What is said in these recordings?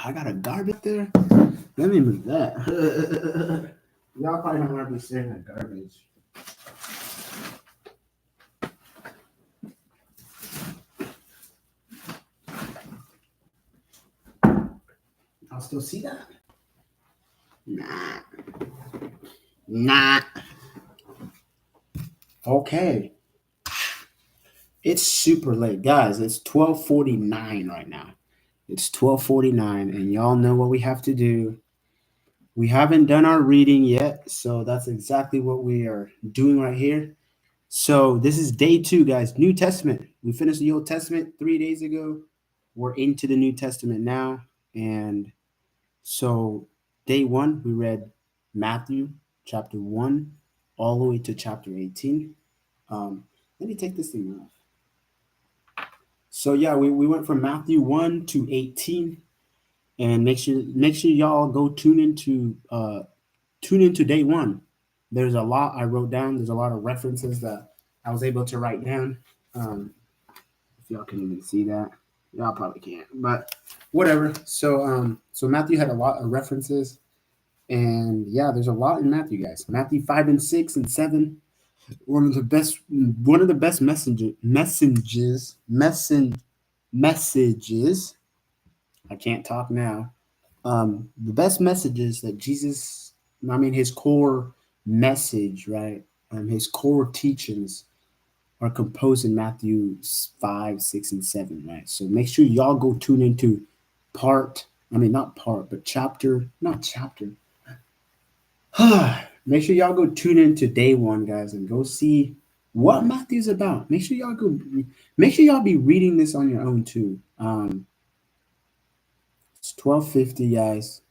I got a garbage there. Let me move that. Y'all probably don't want to be staring at garbage. I'll still see that. Nah. Okay. It's super late, guys. It's 12:49 right now. It's 12:49, and y'all know what we have to do. We haven't done our reading yet, so that's exactly what we are doing right here. So this is day 2, guys. New Testament. We finished the Old Testament 3 days ago. We're into the New Testament now, and so day 1 we read Matthew chapter 1 all the way to chapter 18. Let me take this thing off. So yeah, we went from Matthew 1 to 18, and make sure y'all go tune into day 1. There's a lot I wrote down. There's a lot of references that I was able to write down. If y'all can even see that, y'all probably can't, but whatever. So Matthew had a lot of references, and yeah, there's a lot in Matthew, guys. Matthew 5 and 6 and 7. One of the best messages. I can't talk now. The best messages that Jesus, I mean, his core message, right? His core teachings are composed in Matthew 5, 6, and 7, right? So make sure y'all go tune into not part, but chapter, not chapter. Make sure y'all go tune into day 1, guys, and go see what Matthew's about. Make sure y'all be reading this on your own too. It's 12:50, guys.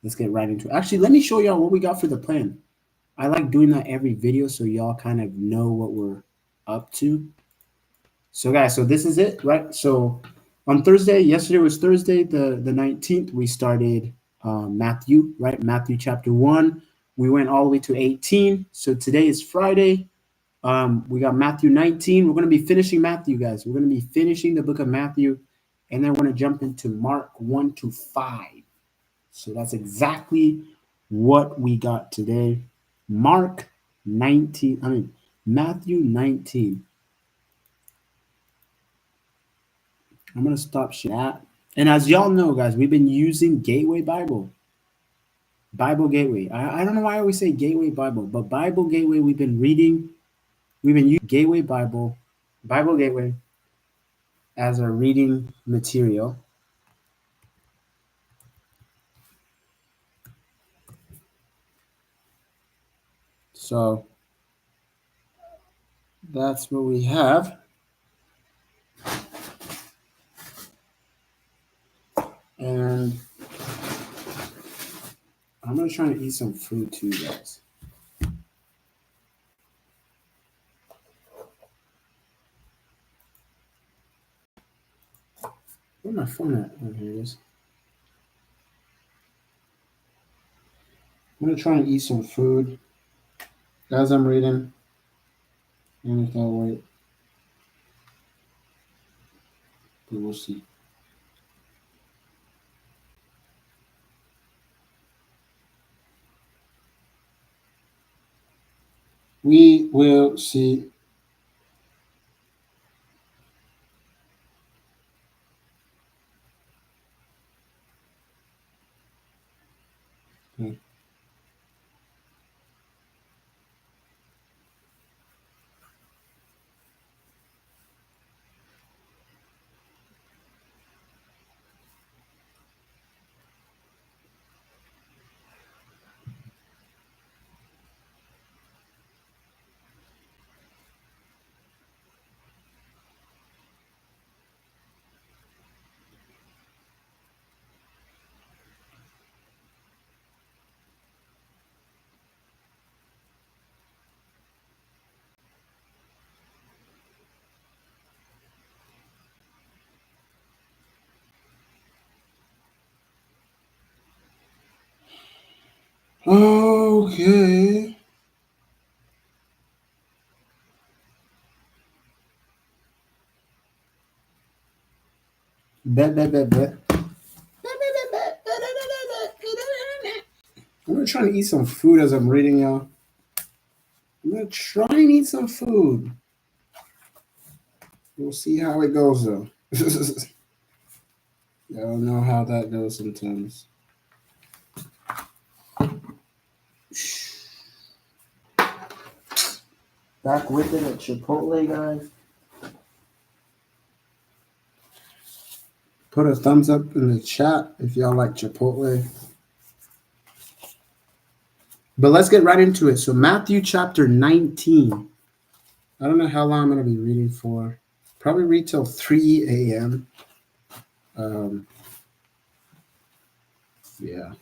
Let's get right into it. Actually, let me show y'all what we got for the plan. I like doing that every video so y'all kind of know what we're up to. So guys, so this is it, right? So on Thursday, yesterday was Thursday, the 19th, we started Matthew, right? Matthew chapter 1. We went all the way to 18. So today is Friday. We got Matthew 19. We're going to be finishing Matthew, guys. We're going to be finishing the book of Matthew, and then we're going to jump into Mark 1 to 5. So that's exactly what we got today. Matthew 19. I'm going to stop that. And as y'all know, guys, we've been using Gateway Bible Gateway. I don't know why I always say Gateway Bible, but Bible Gateway we've been using Gateway Bible Gateway as our reading material. So that's what we have. And I'm going to try to eat some food too, guys. Where's my phone at? Oh, here it is. I'm going to try and eat some food as I'm reading. And if I'll wait. But we'll see. We will see. Okay. Okay. Bet. trying to eat some food as I'm reading, y'all. I'm gonna try and eat some food. We'll see how it goes, though. Y'all know how that goes sometimes. Back with it at Chipotle, guys. Put a thumbs up in the chat if y'all like Chipotle. But let's get right into it. So Matthew chapter 19. I don't know how long I'm going to be reading for. Probably read till 3 a.m. Yeah.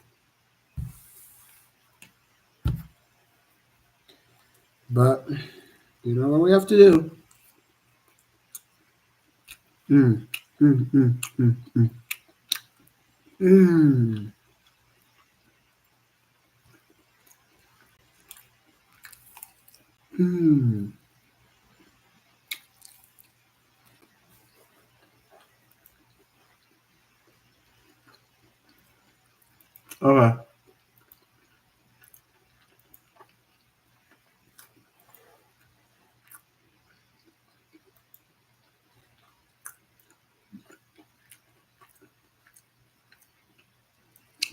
But you know what we have to do. Mm, mm, mm, mm, mm. Mm. Mm. Okay.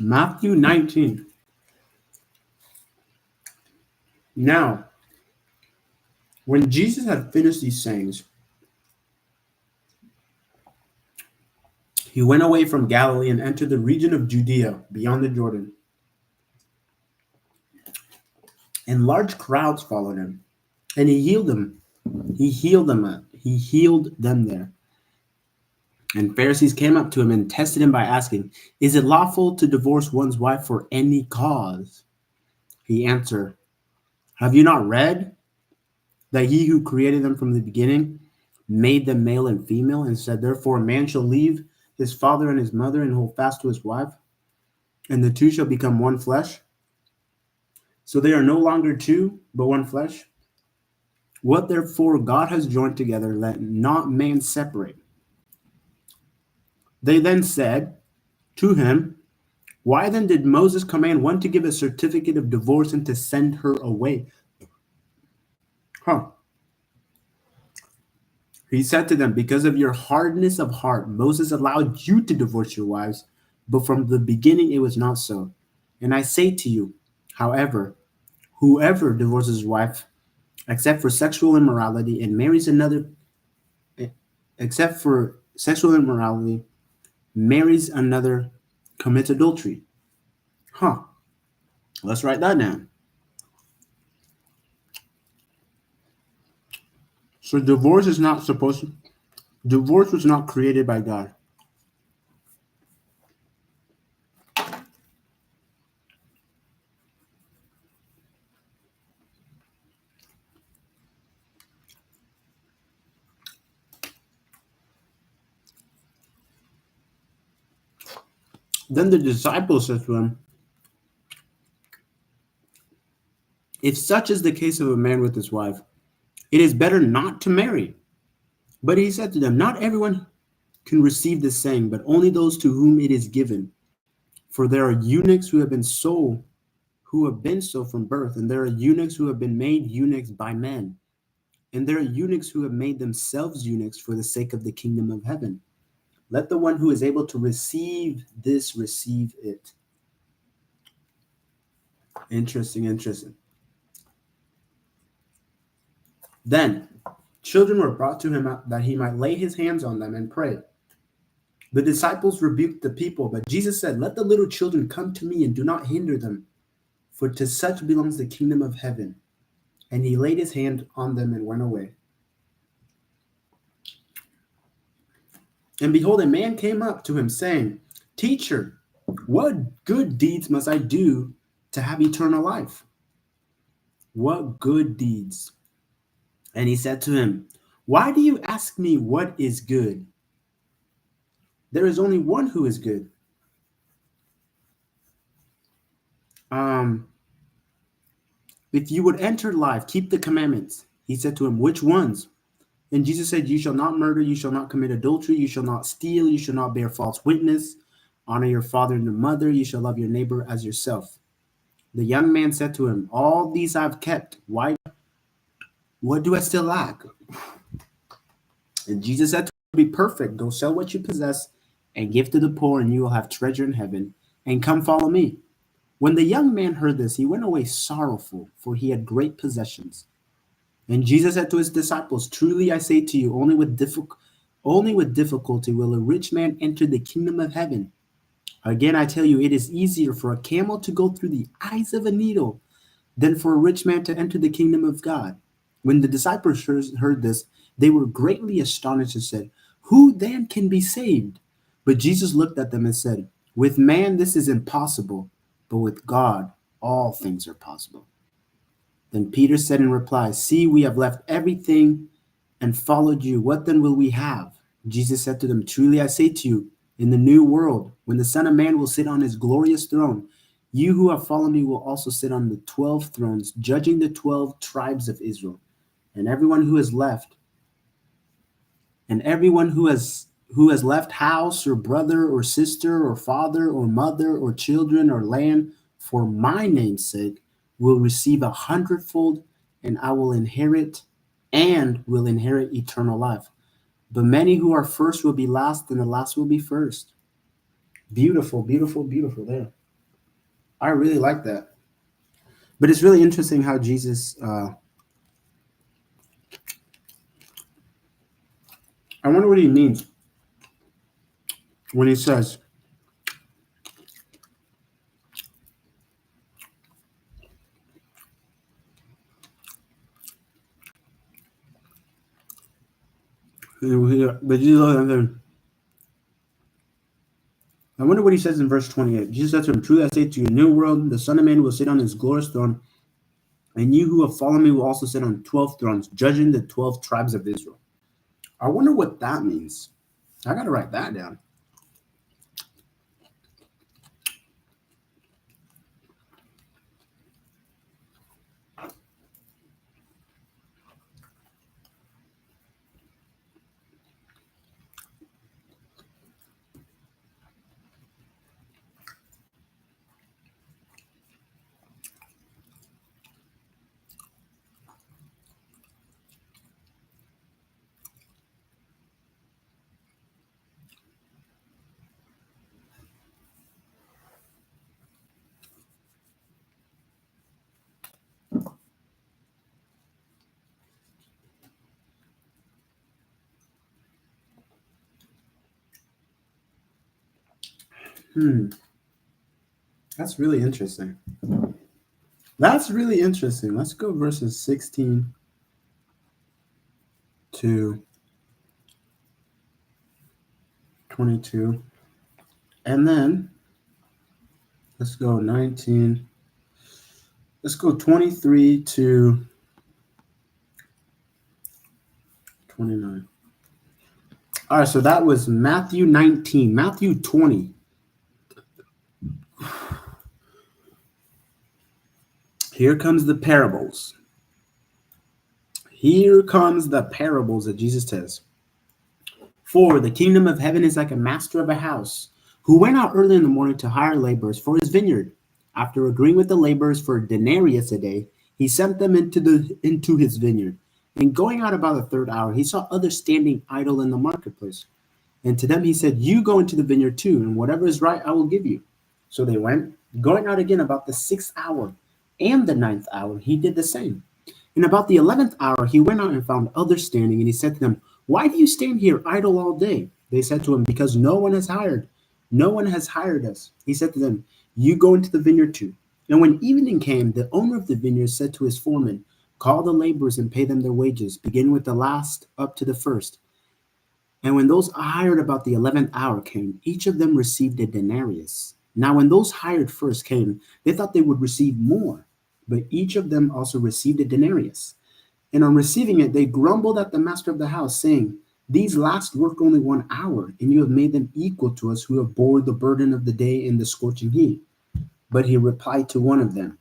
Matthew 19. Now, when Jesus had finished these sayings, he went away from Galilee and entered the region of Judea beyond the Jordan. And large crowds followed him. And he healed them. He healed them. He healed them there. And Pharisees came up to him and tested him by asking, "Is it lawful to divorce one's wife for any cause?" He answered, "Have you not read that he who created them from the beginning made them male and female, and said, therefore a man shall leave his father and his mother and hold fast to his wife, and the two shall become one flesh? So they are no longer two, but one flesh. What therefore God has joined together, let not man separate." They then said to him, "Why then did Moses command one to give a certificate of divorce and to send her away?" Huh. He said to them, "Because of your hardness of heart, Moses allowed you to divorce your wives, but from the beginning it was not so. And I say to you, however, whoever divorces his wife, except for sexual immorality, and marries another, except for sexual immorality, marries another, commits adultery." Huh. Let's write that down. So divorce is not supposed to, divorce was not created by God. Then the disciples said to him, "If such is the case of a man with his wife, it is better not to marry." But he said to them, "Not everyone can receive this saying, but only those to whom it is given. For there are eunuchs who have been so from birth, and there are eunuchs who have been made eunuchs by men, and there are eunuchs who have made themselves eunuchs for the sake of the kingdom of heaven. Let the one who is able to receive this receive it." Interesting. Then children were brought to him that he might lay his hands on them and pray. The disciples rebuked the people, but Jesus said, "Let the little children come to me and do not hinder them, for to such belongs the kingdom of heaven." And he laid his hand on them and went away. And behold, a man came up to him, saying, "Teacher, what good deeds must I do to have eternal life?" What good deeds? And he said to him, "Why do you ask me what is good? There is only one who is good. Um, if you would enter life, keep the commandments." He said to him, "Which ones?" And Jesus said, "You shall not murder, you shall not commit adultery, you shall not steal, you shall not bear false witness, honor your father and your mother, you shall love your neighbor as yourself." The young man said to him, all these I've kept. Why? What do I still lack? And Jesus said to him, be perfect. Go sell what you possess and give to the poor, and you will have treasure in heaven. And come follow me. When the young man heard this, he went away sorrowful, for he had great possessions. And Jesus said to his disciples, truly I say to you, only with difficulty will a rich man enter the kingdom of heaven. Again, I tell you, it is easier for a camel to go through the eyes of a needle than for a rich man to enter the kingdom of God. When the disciples heard this, they were greatly astonished and said, who then can be saved? But Jesus looked at them and said, with man this is impossible, but with God all things are possible. Then Peter said in reply, see, we have left everything and followed you. What then will we have? Jesus said to them, truly I say to you, in the new world, when the Son of Man will sit on his glorious throne, you who have followed me will also sit on the 12 thrones, judging the 12 tribes of Israel. And everyone who has left, left house or brother or sister or father or mother or children or land for my name's sake will receive 100-fold, and will inherit eternal life. But many who are first will be last, and the last will be first. Beautiful, beautiful, beautiful there. I really like that. But it's really interesting how Jesus, I wonder what he means when he says, but Jesus, I wonder what he says in verse 28. Jesus said to him, truly I say to you, in the new world, the Son of Man will sit on his glorious throne, and you who have followed me will also sit on 12 thrones, judging the 12 tribes of Israel. I wonder what that means. I got to write that down. That's really interesting. Let's go verses 16 to 22. And then let's go 19. Let's go 23 to 29. All right, so that was Matthew 19. Matthew 20. Here comes the parables. Here comes the parables that Jesus says. For the kingdom of heaven is like a master of a house who went out early in the morning to hire laborers for his vineyard. After agreeing with the laborers for a denarius a day, he sent them into his vineyard. And going out about the third hour, he saw others standing idle in the marketplace. And to them he said, you go into the vineyard too, and whatever is right I will give you. So they went, going out again about the 6th hour and the 9th hour, he did the same. And about the 11th hour, he went out and found others standing, and he said to them, why do you stand here idle all day? They said to him, because no one has hired us. He said to them, you go into the vineyard too. And when evening came, the owner of the vineyard said to his foreman, call the laborers and pay them their wages, beginning with the last up to the first. And when those hired about the 11th hour came, each of them received a denarius. Now when those hired first came, they thought they would receive more, but each of them also received a denarius. And on receiving it, they grumbled at the master of the house, saying, these last work only 1 hour, and you have made them equal to us who have bore the burden of the day in the scorching heat. But he replied to one of them,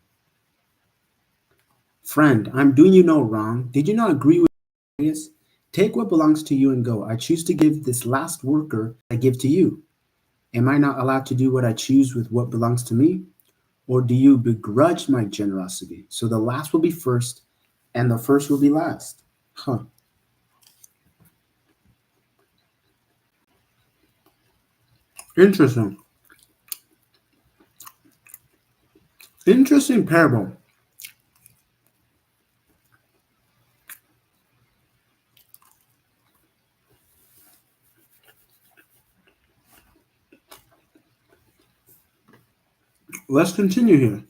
friend, I'm doing you no wrong. Did you not agree with denarius? Take what belongs to you and go. I choose to give this last worker I give to you. Am I not allowed to do what I choose with what belongs to me? Or do you begrudge my generosity? So the last will be first, and the first will be last. Huh. Interesting. Interesting parable. Let's continue here.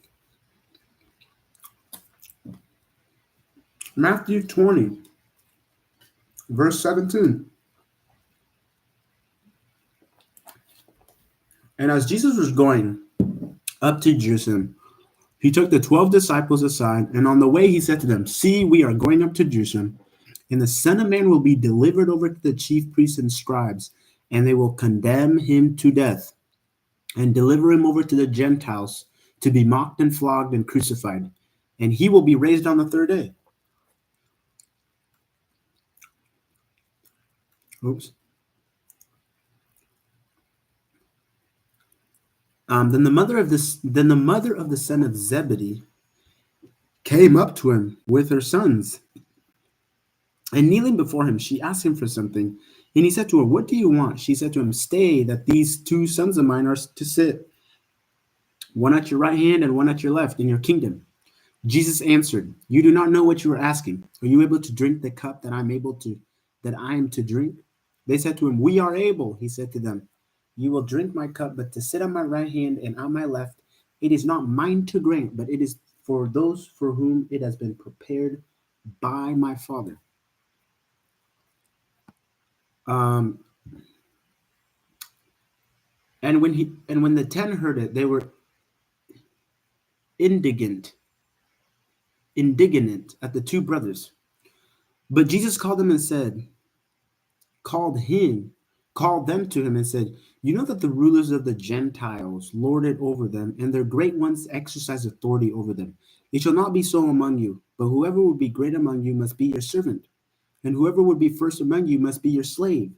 Matthew 20, verse 17. And as Jesus was going up to Jerusalem, he took the 12 disciples aside, and on the way he said to them, see, we are going up to Jerusalem, and the Son of Man will be delivered over to the chief priests and scribes, and they will condemn him to death and deliver him over to the Gentiles to be mocked and flogged and crucified. And he will be raised on the third day. Oops. Then the mother of the son of Zebedee came up to him with her sons, and kneeling before him, she asked him for something. And he said to her, what do you want? She said to him, stay, that these two sons of mine are to sit, one at your right hand and one at your left, in your kingdom. Jesus answered, you do not know what you are asking. Are you able to drink the cup that I am to drink? They said to him, we are able. He said to them, you will drink my cup, but to sit on my right hand and on my left, it is not mine to grant, but it is for those for whom it has been prepared by my Father. Um, and when the 10 heard it, they were indignant, indignant at the two brothers. But Jesus called them and said, called him, called them to him and said, you know that the rulers of the Gentiles lord it over them, and their great ones exercise authority over them. It shall not be so among you, but whoever would be great among you must be your servant, and whoever would be first among you must be your slave,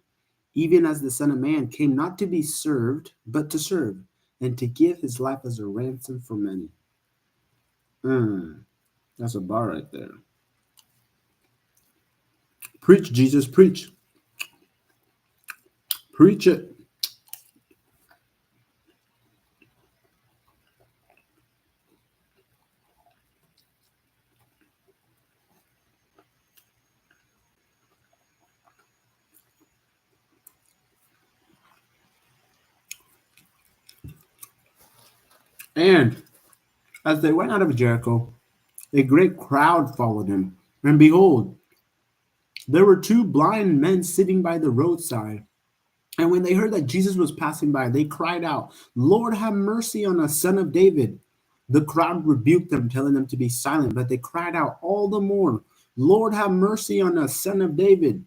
even as the Son of Man came not to be served, but to serve, and to give his life as a ransom for many. That's a bar right there. Preach, Jesus, preach. Preach it. And as they went out of Jericho, a great crowd followed him. And behold, there were two blind men sitting by the roadside. And when they heard that Jesus was passing by, they cried out, Lord, have mercy on us, son of David. The crowd rebuked them, telling them to be silent, but they cried out all the more, Lord, have mercy on us, son of David.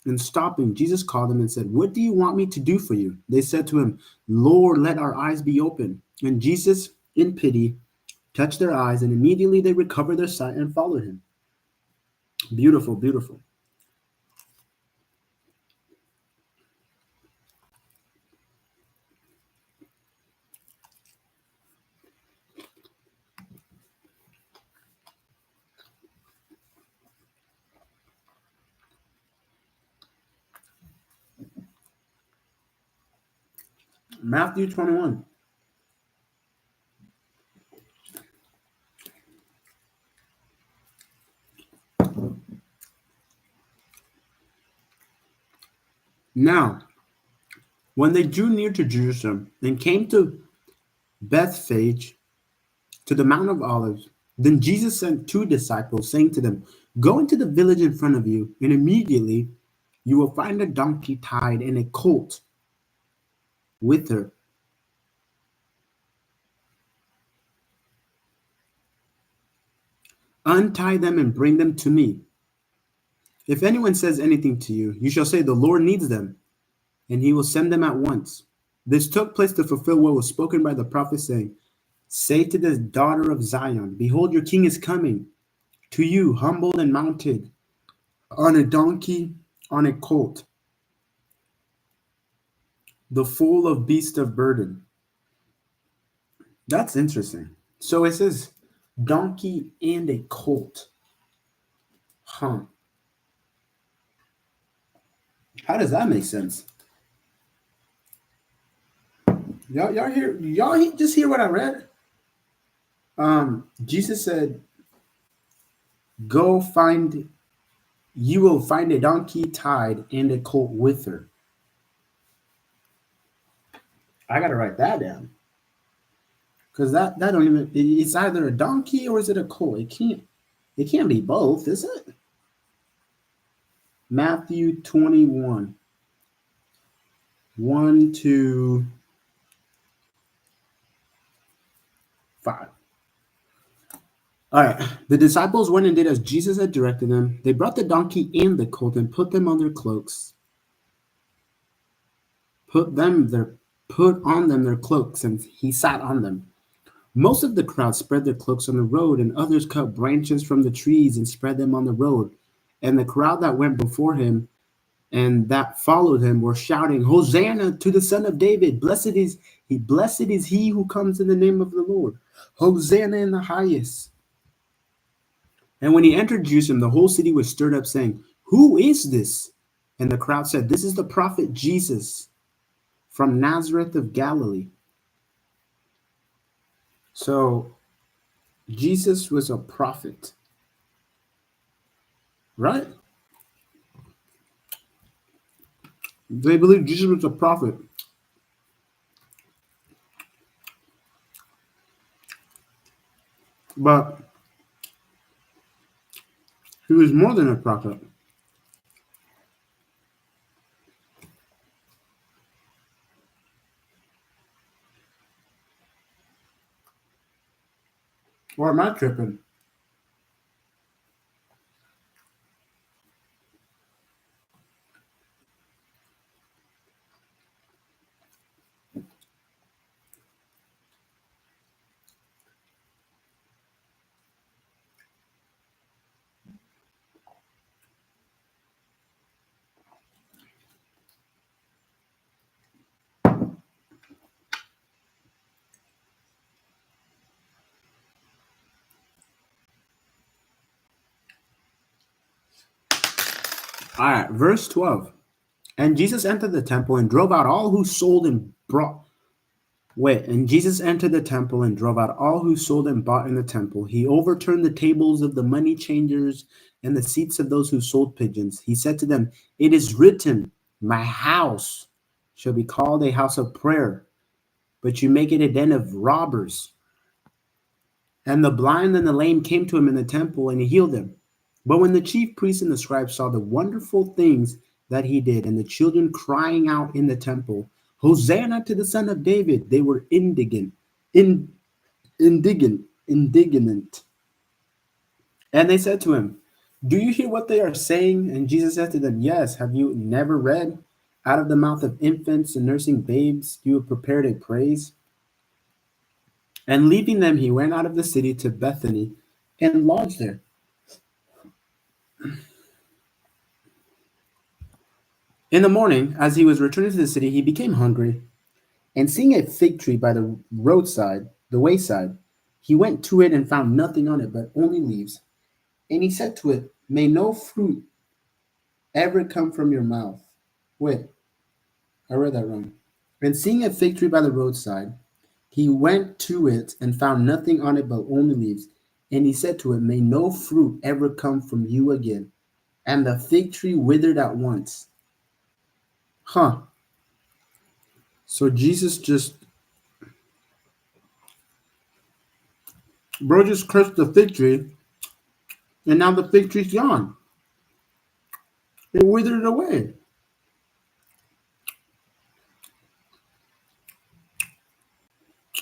And stopping, Jesus called them and said, what do you want me to do for you? They said to him, Lord, let our eyes be open. And Jesus, in pity, touched their eyes, and immediately they recovered their sight and followed him. Beautiful, beautiful. Matthew 21. Now, when they drew near to Jerusalem and came to Bethphage, to the Mount of Olives, then Jesus sent two disciples, saying to them, go into the village in front of you, and immediately you will find a donkey tied and a colt with her. Untie them and bring them to me. If anyone says anything to you, you shall say, the Lord needs them, and he will send them at once. This took place to fulfill what was spoken by the prophet, saying, say to the daughter of Zion, behold, your king is coming to you, humbled and mounted on a donkey, on a colt, the foal of beast of burden. That's interesting. So it says donkey and a colt. Huh. How does that make sense? Just hear what I read. Jesus said, "Go find. You will find a donkey tied and a colt with her." I gotta write that down because that don't even. It's either a donkey or is it a colt? It can't. It can't be both, is it? Matthew 21, 1 to 5. All right. The disciples went and did as Jesus had directed them. They brought the donkey and the colt and put them on their cloaks. Put them their put on them their cloaks, and he sat on them. Most of the crowd spread their cloaks on the road, and others cut branches from the trees and spread them on the road. And the crowd that went before him and that followed him were shouting, "Hosanna to the Son of David! Blessed is he who comes in the name of the Lord! Hosanna in the highest!" And when he entered Jerusalem, the whole city was stirred up, saying, "Who is this?" And the crowd said, "This is the prophet Jesus from Nazareth of Galilee." So Jesus was a prophet, right? They believe Jesus was a prophet, but he was more than a prophet. Or am I tripping? All right, verse 12. And Jesus entered the temple and drove out all who sold and brought. Wait, and Jesus entered the temple and drove out all who sold and bought in the temple. He overturned the tables of the money changers and the seats of those who sold pigeons. He said to them, "It is written, my house shall be called a house of prayer, but you make it a den of robbers." And the blind and the lame came to him in the temple, and he healed them. But when the chief priests and the scribes saw the wonderful things that he did, and the children crying out in the temple, "Hosanna to the Son of David," they were indignant. And they said to him, "Do you hear what they are saying?" And Jesus said to them, "Yes, have you never read? Out of the mouth of infants and nursing babes, you have prepared a praise." And leaving them, he went out of the city to Bethany and lodged there. In the morning, as he was returning to the city, he became hungry, and seeing a fig tree by the roadside, the wayside, he went to it and found nothing on it but only leaves. And he said to it, "May no fruit ever come from your mouth." Wait, I read that wrong. And seeing a fig tree by the roadside, he went to it and found nothing on it but only leaves. And he said to it, "May no fruit ever come from you again." And the fig tree withered at once. Huh. So Jesus just cursed the fig tree, and now the fig tree's gone. It withered away.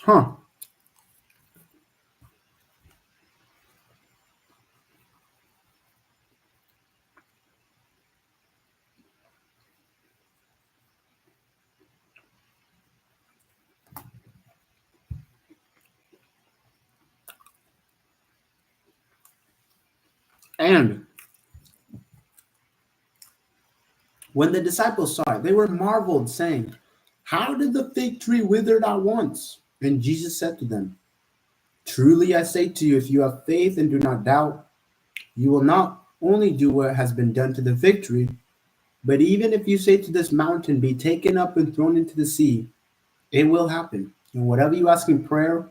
Huh. And when the disciples saw it, they were marveled, saying, "How did the fig tree wither at once?" And Jesus said to them, truly I say to you, if you have faith and do not doubt, you will not only do what has been done to the victory, but even if you say to this mountain, be taken up and thrown into the sea, it will happen. And whatever you ask in prayer,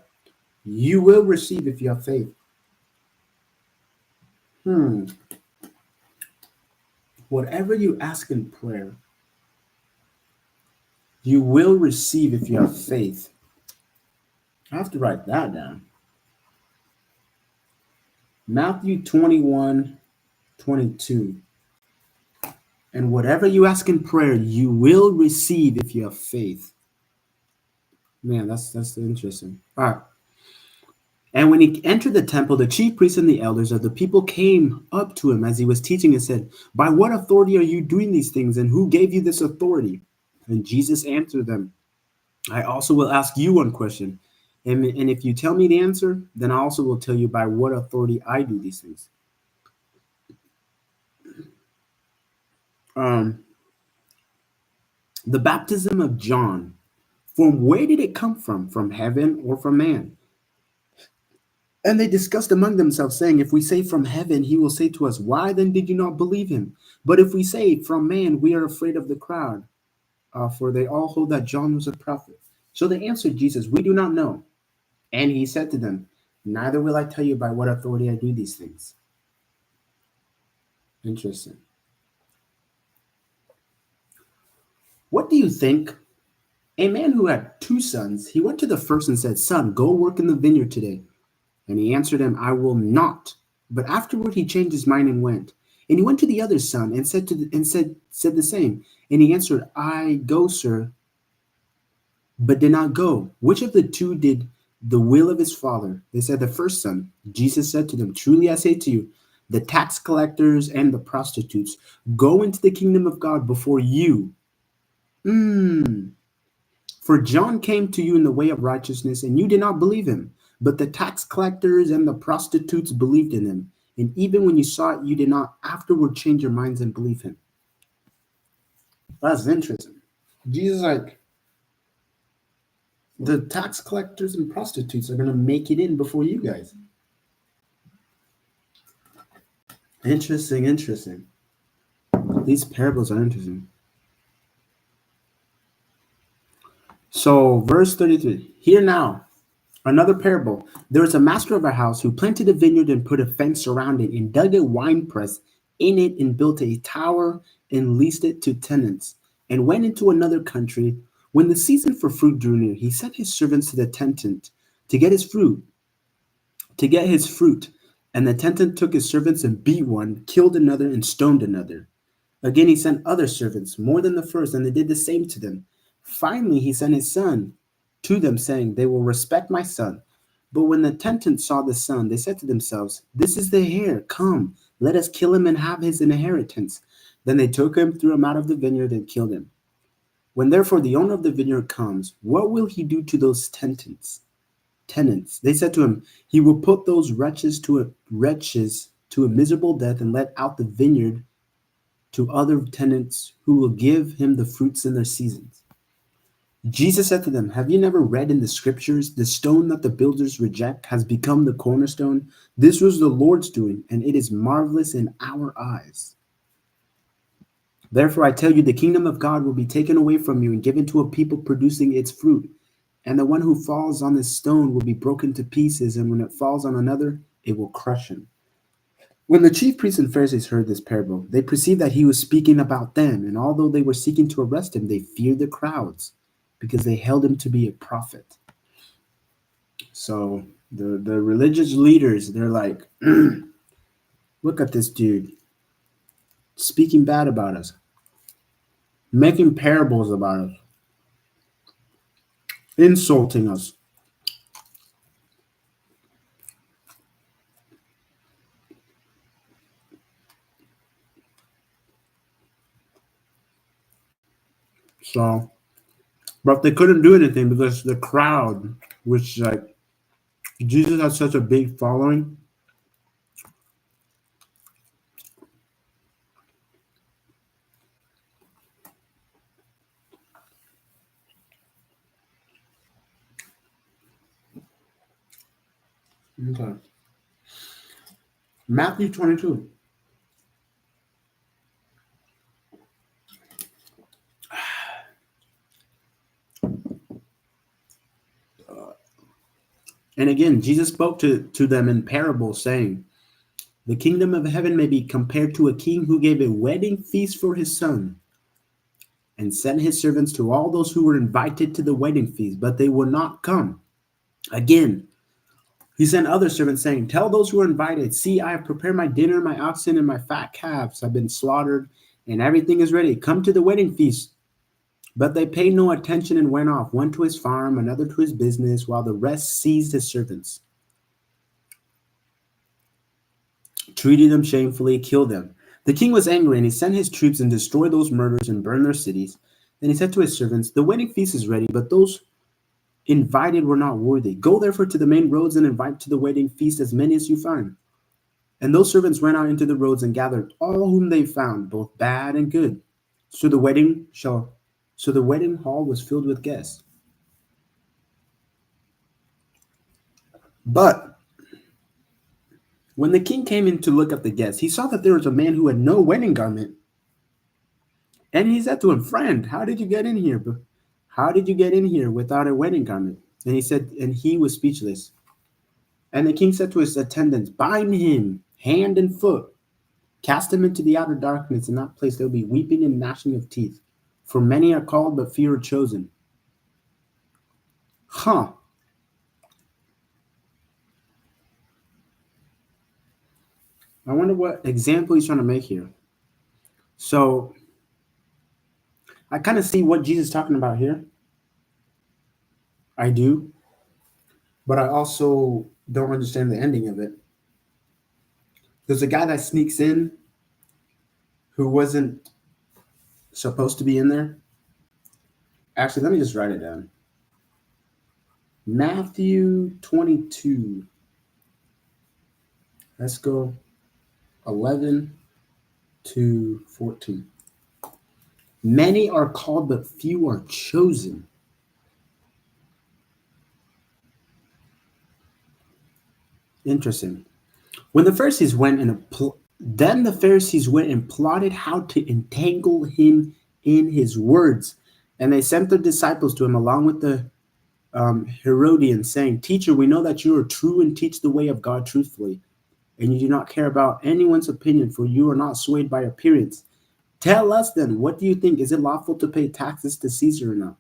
you will receive if you have faith. Hmm. Whatever you ask in prayer, you will receive if you have faith. I have to write that down. Matthew 21:22. And whatever you ask in prayer, you will receive if you have faith. Man, that's interesting. All right. And when he entered the temple, the chief priests and the elders of the people came up to him as he was teaching and said, by what authority are you doing these things, and who gave you this authority? And Jesus answered them, I also will ask you one question. And if you tell me the answer, then I also will tell you by what authority I do these things. Um, the baptism of John, from where did it come from? From heaven or from man? And they discussed among themselves, saying, if we say from heaven, he will say to us, why then did you not believe him? But if we say from man, we are afraid of the crowd, for they all hold that John was a prophet. So they answered Jesus, we do not know. And he said to them, neither will I tell you by what authority I do these things. Interesting. What do you think? A man who had two sons, he went to the first and said, son, go work in the vineyard today. And he answered him, I will not. But afterward he changed his mind and went. And he went to the other son and said the same. And he answered, I go, sir, but did not go. Which of the two did the will of his father? They said, the first son. Jesus said to them, truly I say to you, the tax collectors and the prostitutes go into the kingdom of God before you. For John came to you in the way of righteousness, and you did not believe him. But the tax collectors and the prostitutes believed in him. And even when you saw it, you did not afterward change your minds and believe him. That's interesting. Jesus, like, the tax collectors and prostitutes are going to make it in before you guys. Interesting, interesting. These parables are interesting. So, verse 33. Here now, another parable. There was a master of a house who planted a vineyard and put a fence around it and dug a winepress in it and built a tower and leased it to tenants and went into another country. When the season for fruit drew near, he sent his servants to the tenant to get his fruit, And the tenant took his servants and beat one, killed another, and stoned another. Again, he sent other servants, more than the first, and they did the same to them. Finally, he sent his son to them, saying, they will respect my son. But when the tenants saw the son, they said to themselves, this is the heir. Come, let us kill him and have his inheritance. Then they took him, threw him out of the vineyard, and killed him. When therefore the owner of the vineyard comes, what will he do to those tenants? They said to him, he will put those wretches to a miserable death and let out the vineyard to other tenants who will give him the fruits in their seasons. Jesus said to them, have you never read in the scriptures, the stone that the builders reject has become the cornerstone? This was the Lord's doing, and it is marvelous in our eyes. Therefore, I tell you, the kingdom of God will be taken away from you and given to a people producing its fruit. And the one who falls on this stone will be broken to pieces, and when it falls on another, it will crush him. When the chief priests and Pharisees heard this parable, they perceived that he was speaking about them, and although they were seeking to arrest him, they feared the crowds because they held him to be a prophet. So the religious leaders, they're like, look at this dude speaking bad about us, making parables about us, insulting us. So, but they couldn't do anything because the crowd, which like Jesus has such a big following. Okay. Matthew 22. And again, Jesus spoke to them in parables, saying, the kingdom of heaven may be compared to a king who gave a wedding feast for his son and sent his servants to all those who were invited to the wedding feast, but they would not come. Again, he sent other servants saying, tell those who are invited, see, I have prepared my dinner, my oxen and my fat calves have been slaughtered, and everything is ready. Come to the wedding feast. But they paid no attention and went off, one to his farm, another to his business, while the rest seized his servants, treated them shamefully, killed them. The king was angry, and he sent his troops and destroyed those murderers and burned their cities. Then he said to his servants, the wedding feast is ready, but those invited were not worthy. Go therefore to the main roads and invite to the wedding feast as many as you find. And those servants went out into the roads and gathered all whom they found, both bad and good. So the wedding shall so the wedding hall was filled with guests. But when the king came in to look at the guests, he saw that there was a man who had no wedding garment. And he said to him, friend, how did you get in here? How did you get in here without a wedding garment? And he said, and he was speechless. And the king said to his attendants, bind him hand and foot, cast him into the outer darkness. In that place there will be weeping and gnashing of teeth. For many are called, but few are chosen. Huh. I wonder what example he's trying to make here. So I kind of see what Jesus is talking about here. I do. But I also don't understand the ending of it. There's a guy that sneaks in who wasn't supposed to be in there. Actually, let me just write it down. Matthew 22. Let's go 11 to 14. Many are called, but few are chosen. Interesting. When the Pharisees went and then the Pharisees went and plotted how to entangle him in his words, and they sent their disciples to him along with the Herodians, saying, "Teacher, we know that you are true and teach the way of God truthfully, and you do not care about anyone's opinion, for you are not swayed by appearance. Tell us then, what do you think? Is it lawful to pay taxes to Caesar or not?"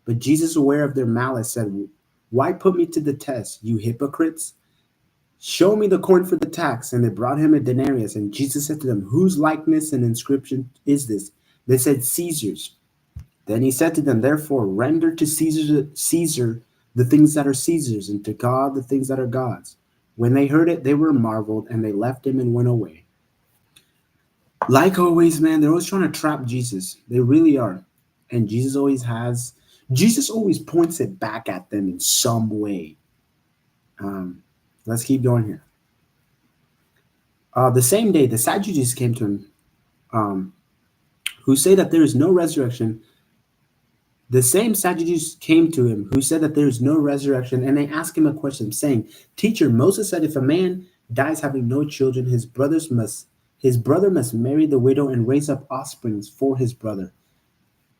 But Jesus, aware of their malice, said, "Why put me to the test, you hypocrites? Show me the coin for the tax." And they brought him a denarius. And Jesus said to them, "Whose likeness and inscription is this?" They said, "Caesar's." Then he said to them, "Therefore, render to Caesar the things that are Caesar's, and to God the things that are God's." When they heard it, they were marveled, and they left him and went away. Like always, man, they're always trying to trap Jesus. They really are. And Jesus always points it back at them in some way. Let's keep going here. The same day, the Sadducees came to him, who say that there is no resurrection. The same Sadducees came to him, who said that there is no resurrection, and they asked him a question, saying, "Teacher, Moses said if a man dies having no children, his brother must marry the widow and raise up offspring for his brother.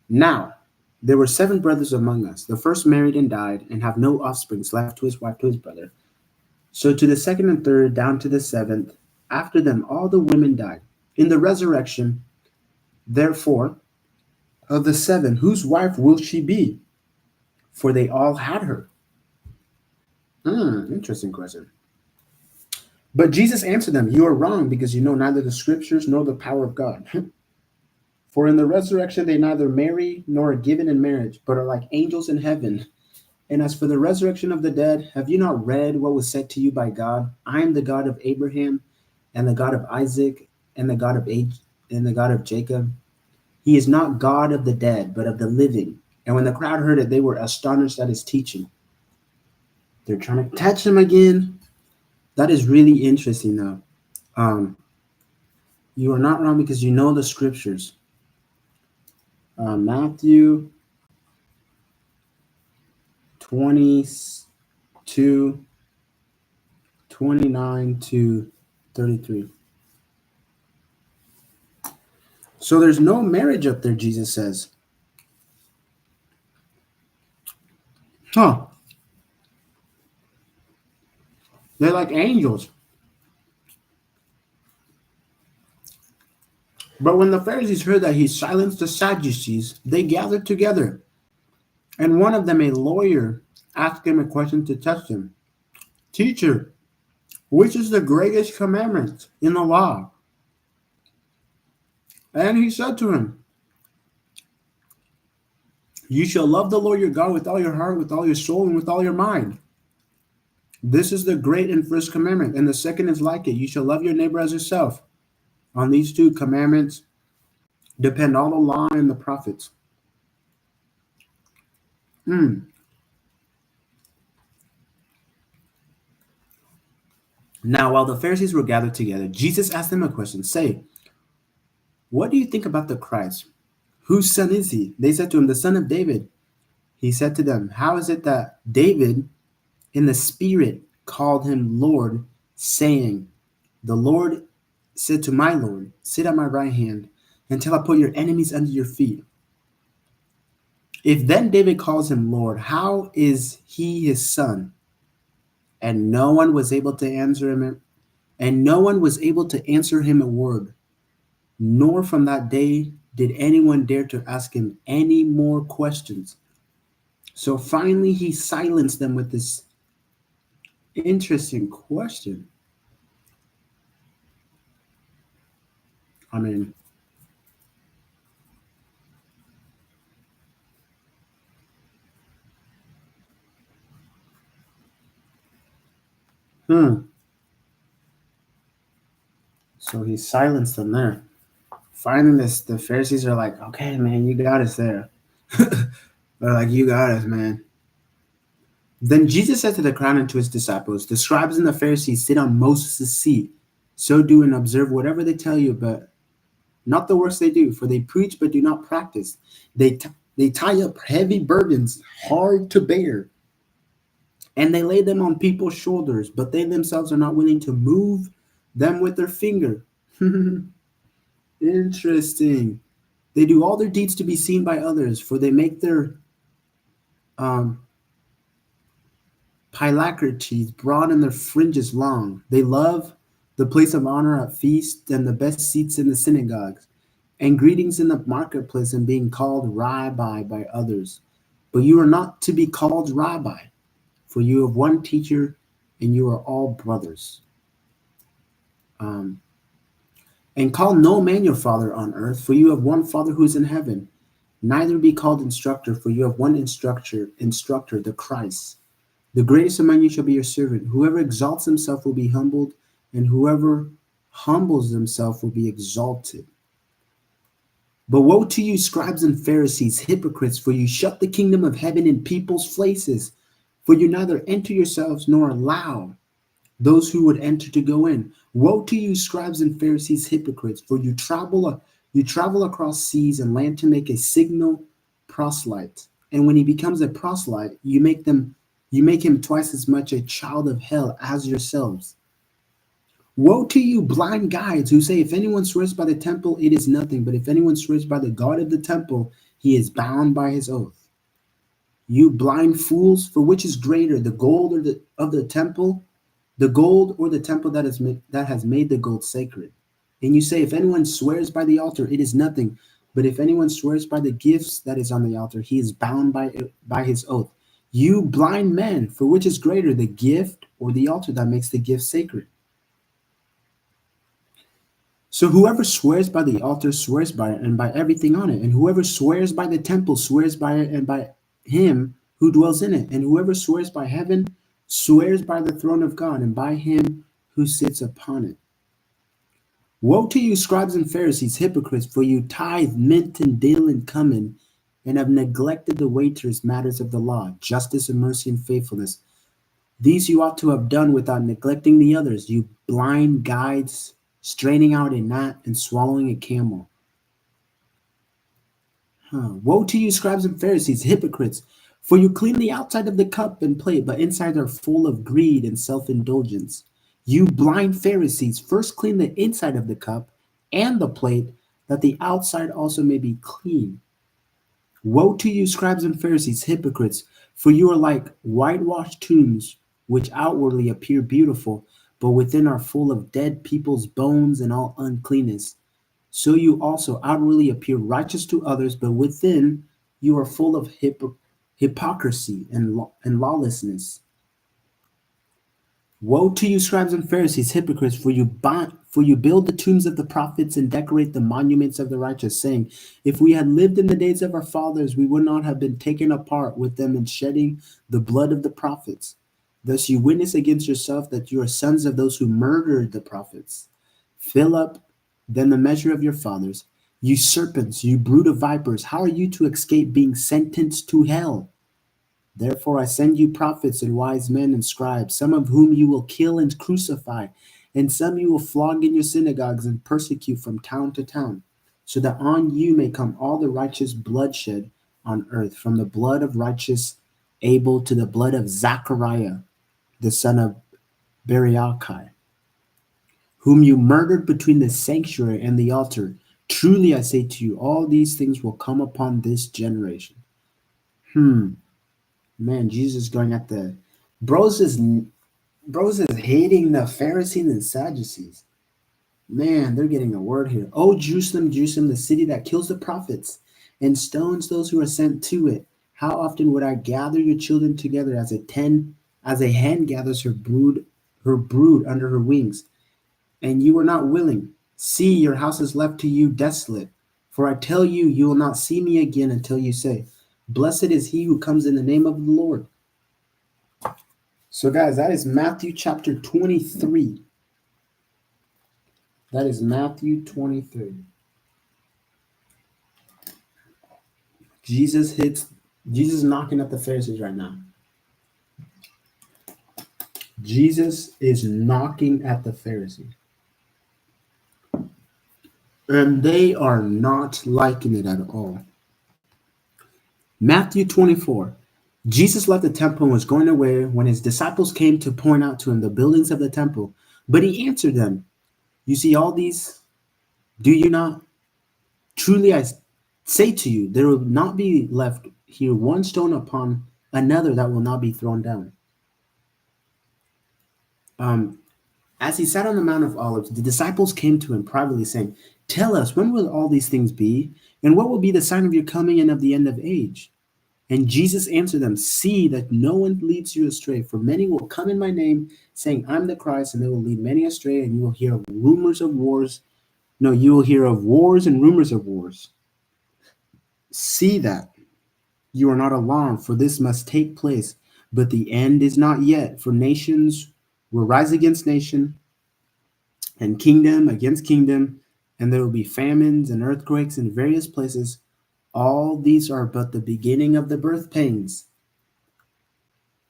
Now, there were 7 brothers among us. The first married and died, and have no offspring, left to his wife to his brother. So to the second and third, down to the 7th. After them, all the women died. In the resurrection, therefore, of the 7, whose wife will she be? For they all had her." Interesting question. But Jesus answered them, "You are wrong, because you know neither the scriptures nor the power of God. For in the resurrection they neither marry nor are given in marriage, but are like angels in heaven. And as for the resurrection of the dead, have you not read what was said to you by God? I am the God of Abraham, and the God of Isaac, and the God of Jacob. He is not God of the dead, but of the living." And when the crowd heard it, they were astonished at his teaching. They're trying to catch him again. That is really interesting, though. You are not wrong, because you know the scriptures. Matthew 22. 29 to 33. So there's no marriage up there, Jesus says. Huh. They're like angels. But when the Pharisees heard that he silenced the Sadducees, they gathered together. And one of them, a lawyer, asked him a question to test him. Teacher, which is the greatest commandment in the law? And he said to him, you shall love the Lord your God with all your heart, with all your soul, and with all your mind. This is the great and first commandment. And the second is like it. You shall love your neighbor as yourself. On these two commandments depend all the law and the prophets. Hmm. Now, while the Pharisees were gathered together, Jesus asked them a question. Say, what do you think about the Christ? Whose son is he? They said to him, the son of David. He said to them, how is it that David in the Spirit called him Lord, saying, the Lord said to my Lord, sit at my right hand until I put your enemies under your feet. If then David calls him Lord, how is he his son? And no one was able to answer him, and no one was able to answer him a word. Nor from that day did anyone dare to ask him any more questions. So finally, he silenced them with this interesting question. I mean, hmm. So he silenced them there. Finally, the Pharisees are like, okay, man, you got us there. They're like, you got us, man. Then Jesus said to the crowd and to his disciples, the scribes and the Pharisees sit on Moses' seat. So do and observe whatever they tell you, but not the works they do, for they preach but do not practice. They tie up heavy burdens, hard to bear, and they lay them on people's shoulders, but they themselves are not willing to move them with their finger. Interesting. They do all their deeds to be seen by others, for they make their um, Pylacrities broad and their fringes long. They love the place of honor at feasts and the best seats in the synagogues, and greetings in the marketplace and being called rabbi by others. But you are not to be called rabbi, for you have one teacher and you are all brothers. And call no man your father on earth, for you have one Father who is in heaven. Neither be called instructor, for you have one instructor, the Christ. The greatest among you shall be your servant. Whoever exalts himself will be humbled, and whoever humbles himself will be exalted. But woe to you, scribes and Pharisees, hypocrites, for you shut the kingdom of heaven in people's faces. For you neither enter yourselves nor allow those who would enter to go in. Woe to you, scribes and Pharisees, hypocrites, for you travel across seas and land to make a signal proselyte. And when he becomes a proselyte, you make him twice as much a child of hell as yourselves. Woe to you, blind guides, who say, if anyone swears by the temple, it is nothing. But if anyone swears by the God of the temple, he is bound by his oath. You blind fools, for which is greater, the gold of the temple, the gold or the temple that has made the gold sacred? And you say, if anyone swears by the altar, it is nothing. But if anyone swears by the gifts that is on the altar, he is bound by his oath. You blind men, for which is greater, the gift or the altar that makes the gift sacred? So whoever swears by the altar swears by it and by everything on it. And whoever swears by the temple swears by it and by him who dwells in it. And whoever swears by heaven swears by the throne of God and by him who sits upon it. Woe to you, scribes and Pharisees, hypocrites, for you tithe mint and dill and cumin, and have neglected the weightier matters of the law, justice and mercy and faithfulness. These you ought to have done without neglecting the others, you blind guides, straining out a gnat and swallowing a camel. Woe to you, scribes and Pharisees, hypocrites, for you clean the outside of the cup and plate, but inside are full of greed and self-indulgence. You blind Pharisees, first clean the inside of the cup and the plate, that the outside also may be clean. Woe to you, scribes and Pharisees, hypocrites, for you are like whitewashed tombs, which outwardly appear beautiful, but within are full of dead people's bones and all uncleanness. So you also outwardly appear righteous to others, but within you are full of hypocrisy and lawlessness. Woe to you, scribes and Pharisees, hypocrites, for you build the tombs of the prophets and decorate the monuments of the righteous, saying, if we had lived in the days of our fathers, we would not have been taken apart with them in shedding the blood of the prophets. Thus you witness against yourself that you are sons of those who murdered the prophets. Fill up then the measure of your fathers. You serpents, you brood of vipers, how are you to escape being sentenced to hell? Therefore I send you prophets and wise men and scribes, some of whom you will kill and crucify, and some you will flog in your synagogues and persecute from town to town, so that on you may come all the righteous bloodshed on earth, from the blood of righteous Abel to the blood of Zachariah, the son of Berechiah, whom you murdered between the sanctuary and the altar. Truly I say to you, all these things will come upon this generation. Man, Jesus is going at the bros is bros is hating the Pharisees and Sadducees. Man, they're getting a word here. Oh, Jerusalem, Jerusalem, the city that kills the prophets and stones those who are sent to it. How often would I gather your children together as a hen gathers her brood under her wings, and you are not willing. See, your house is left to you desolate. For I tell you, you will not see me again until you say, blessed is he who comes in the name of the Lord. So, guys, that is Matthew chapter 23. That is Matthew 23. Jesus knocking at the Pharisees right now. Jesus is knocking at the Pharisees. And they are not liking it at all. Matthew 24. Jesus left the temple and was going away when his disciples came to point out to him the buildings of the temple. But he answered them, you see all these? Do you not? Truly I say to you, there will not be left here one stone upon another that will not be thrown down. As he sat on the Mount of Olives, the disciples came to him privately, saying, tell us, when will all these things be? And what will be the sign of your coming and of the end of age? And Jesus answered them, see that no one leads you astray, for many will come in my name, saying, I'm the Christ, and they will lead many astray, and you will hear of rumors of wars. No, you will hear of wars and rumors of wars. See that you are not alarmed, for this must take place, but the end is not yet. For nations will rise against nation, and kingdom against kingdom, and there will be famines and earthquakes in various places. All these are but the beginning of the birth pains.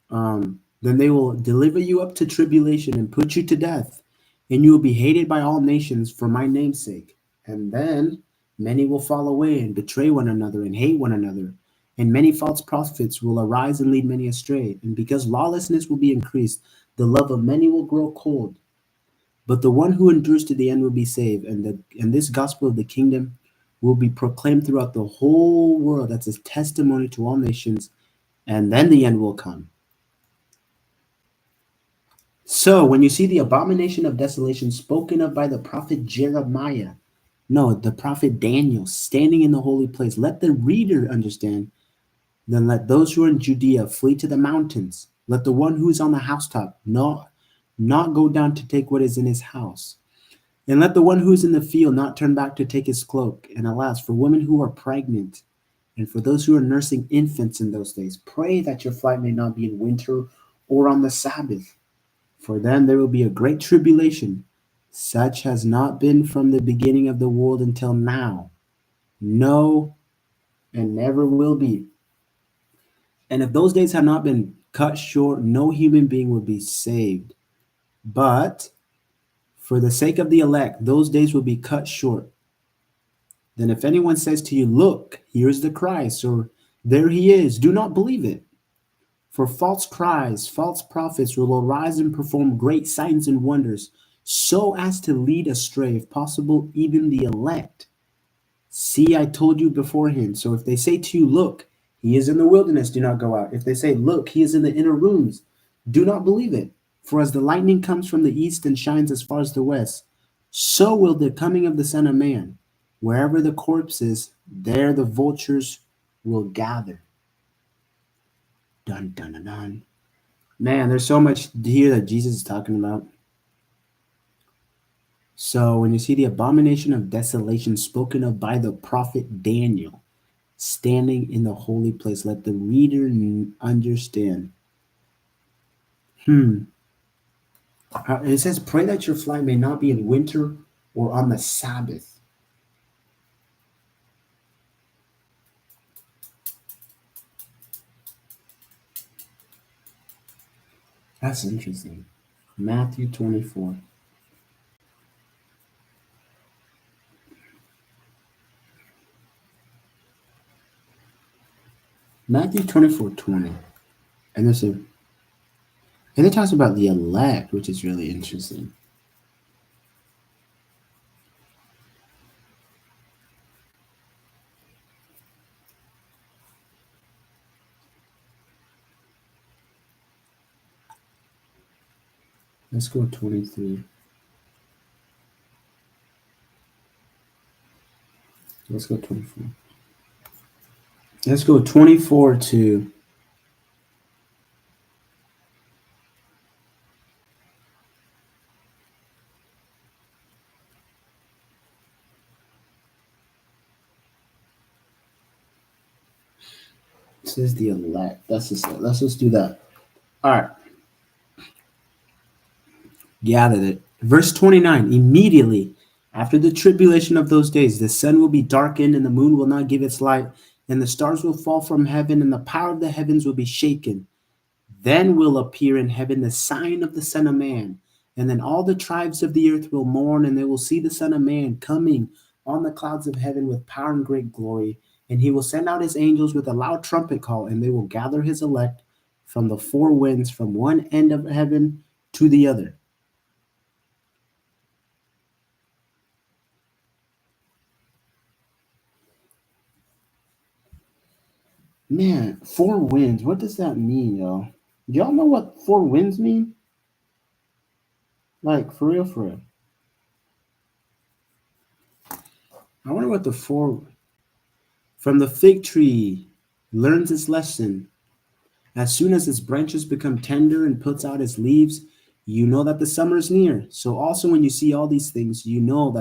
Then they will deliver you up to tribulation and put you to death, and you will be hated by all nations for my name's sake. And then many will fall away and betray one another and hate one another. And many false prophets will arise and lead many astray. And because lawlessness will be increased, the love of many will grow cold. But the one who endures to the end will be saved. And this gospel of the kingdom will be proclaimed throughout the whole world. That's a testimony to all nations. And then the end will come. So when you see the abomination of desolation spoken of by the prophet Jeremiah, no, the prophet Daniel, standing in the holy place, let the reader understand. Then let those who are in Judea flee to the mountains. Let the one who is on the housetop not go down to take what is in his house. And let the one who is in the field not turn back to take his cloak. And alas, for women who are pregnant and for those who are nursing infants in those days, pray that your flight may not be in winter or on the Sabbath. For then there will be a great tribulation, such has not been from the beginning of the world until now. No, and never will be. And if those days had not been cut short, no human being would be saved. But for the sake of the elect, those days will be cut short. Then if anyone says to you, look, here's the Christ, or there he is, do not believe it. For false cries, false prophets will arise and perform great signs and wonders, so as to lead astray, if possible, even the elect. See, I told you beforehand. So if they say to you, look, he is in the wilderness, do not go out. If they say, look, he is in the inner rooms, do not believe it. For as the lightning comes from the east and shines as far as the west, so will the coming of the Son of Man. Wherever the corpse is, there the vultures will gather. Dun, dun, dun, dun. Man, there's so much here that Jesus is talking about. So when you see the abomination of desolation spoken of by the prophet Daniel, standing in the holy place, let the reader understand. It says, pray that your flight may not be in winter or on the Sabbath. That's interesting. Matthew 24. Matthew 24:20. And there's a and it talks about the elect, which is really interesting. Let's go 23. Let's go 24. Let's go 24 to it says the elect. Let's just do that. All right. Gathered it. Verse 29. Immediately after the tribulation of those days, the sun will be darkened and the moon will not give its light, and the stars will fall from heaven, and the power of the heavens will be shaken. Then will appear in heaven the sign of the Son of Man. And then all the tribes of the earth will mourn, and they will see the Son of Man coming on the clouds of heaven with power and great glory. And he will send out his angels with a loud trumpet call, and they will gather his elect from the four winds, from one end of heaven to the other. Man, four winds. What does that mean, y'all? Y'all know what four winds mean? Like, for real, for real. I wonder what the four. From the fig tree learns its lesson. As soon as its branches become tender and puts out its leaves, you know that the summer is near. So also when you see all these things, you know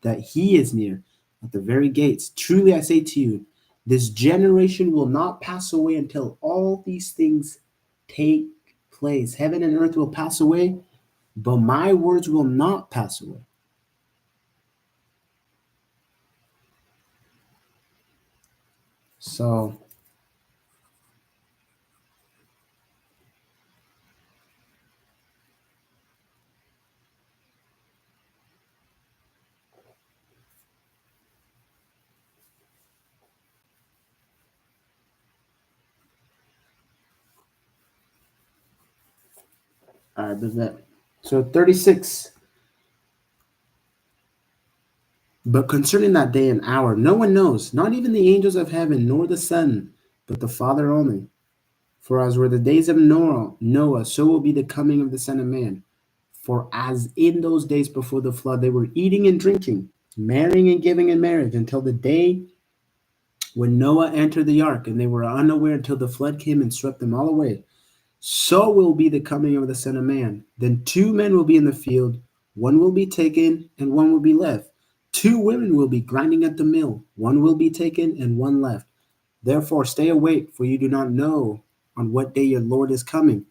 that he is near at the very gates. Truly I say to you, this generation will not pass away until all these things take place. Heaven and earth will pass away, but my words will not pass away. So all right, there's that. So 36. But concerning that day and hour, no one knows, not even the angels of heaven, nor the Son, but the Father only. For as were the days of Noah, so will be the coming of the Son of Man. For as in those days before the flood, they were eating and drinking, marrying and giving in marriage, until the day when Noah entered the ark, and they were unaware until the flood came and swept them all away. So will be the coming of the Son of Man. Then two men will be in the field, one will be taken, and one will be left. Two women will be grinding at the mill, one will be taken, and one left. Therefore, stay awake, for you do not know on what day your Lord is coming.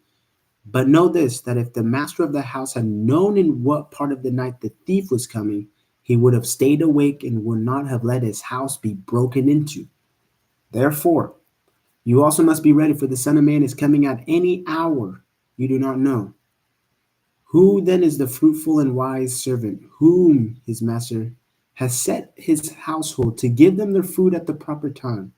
But know this, that if the master of the house had known in what part of the night the thief was coming, he would have stayed awake and would not have let his house be broken into. Therefore, you also must be ready, for the Son of Man is coming at any hour you do not know. Who then is the fruitful and wise servant, whom his master has set his household to give them their food at the proper time?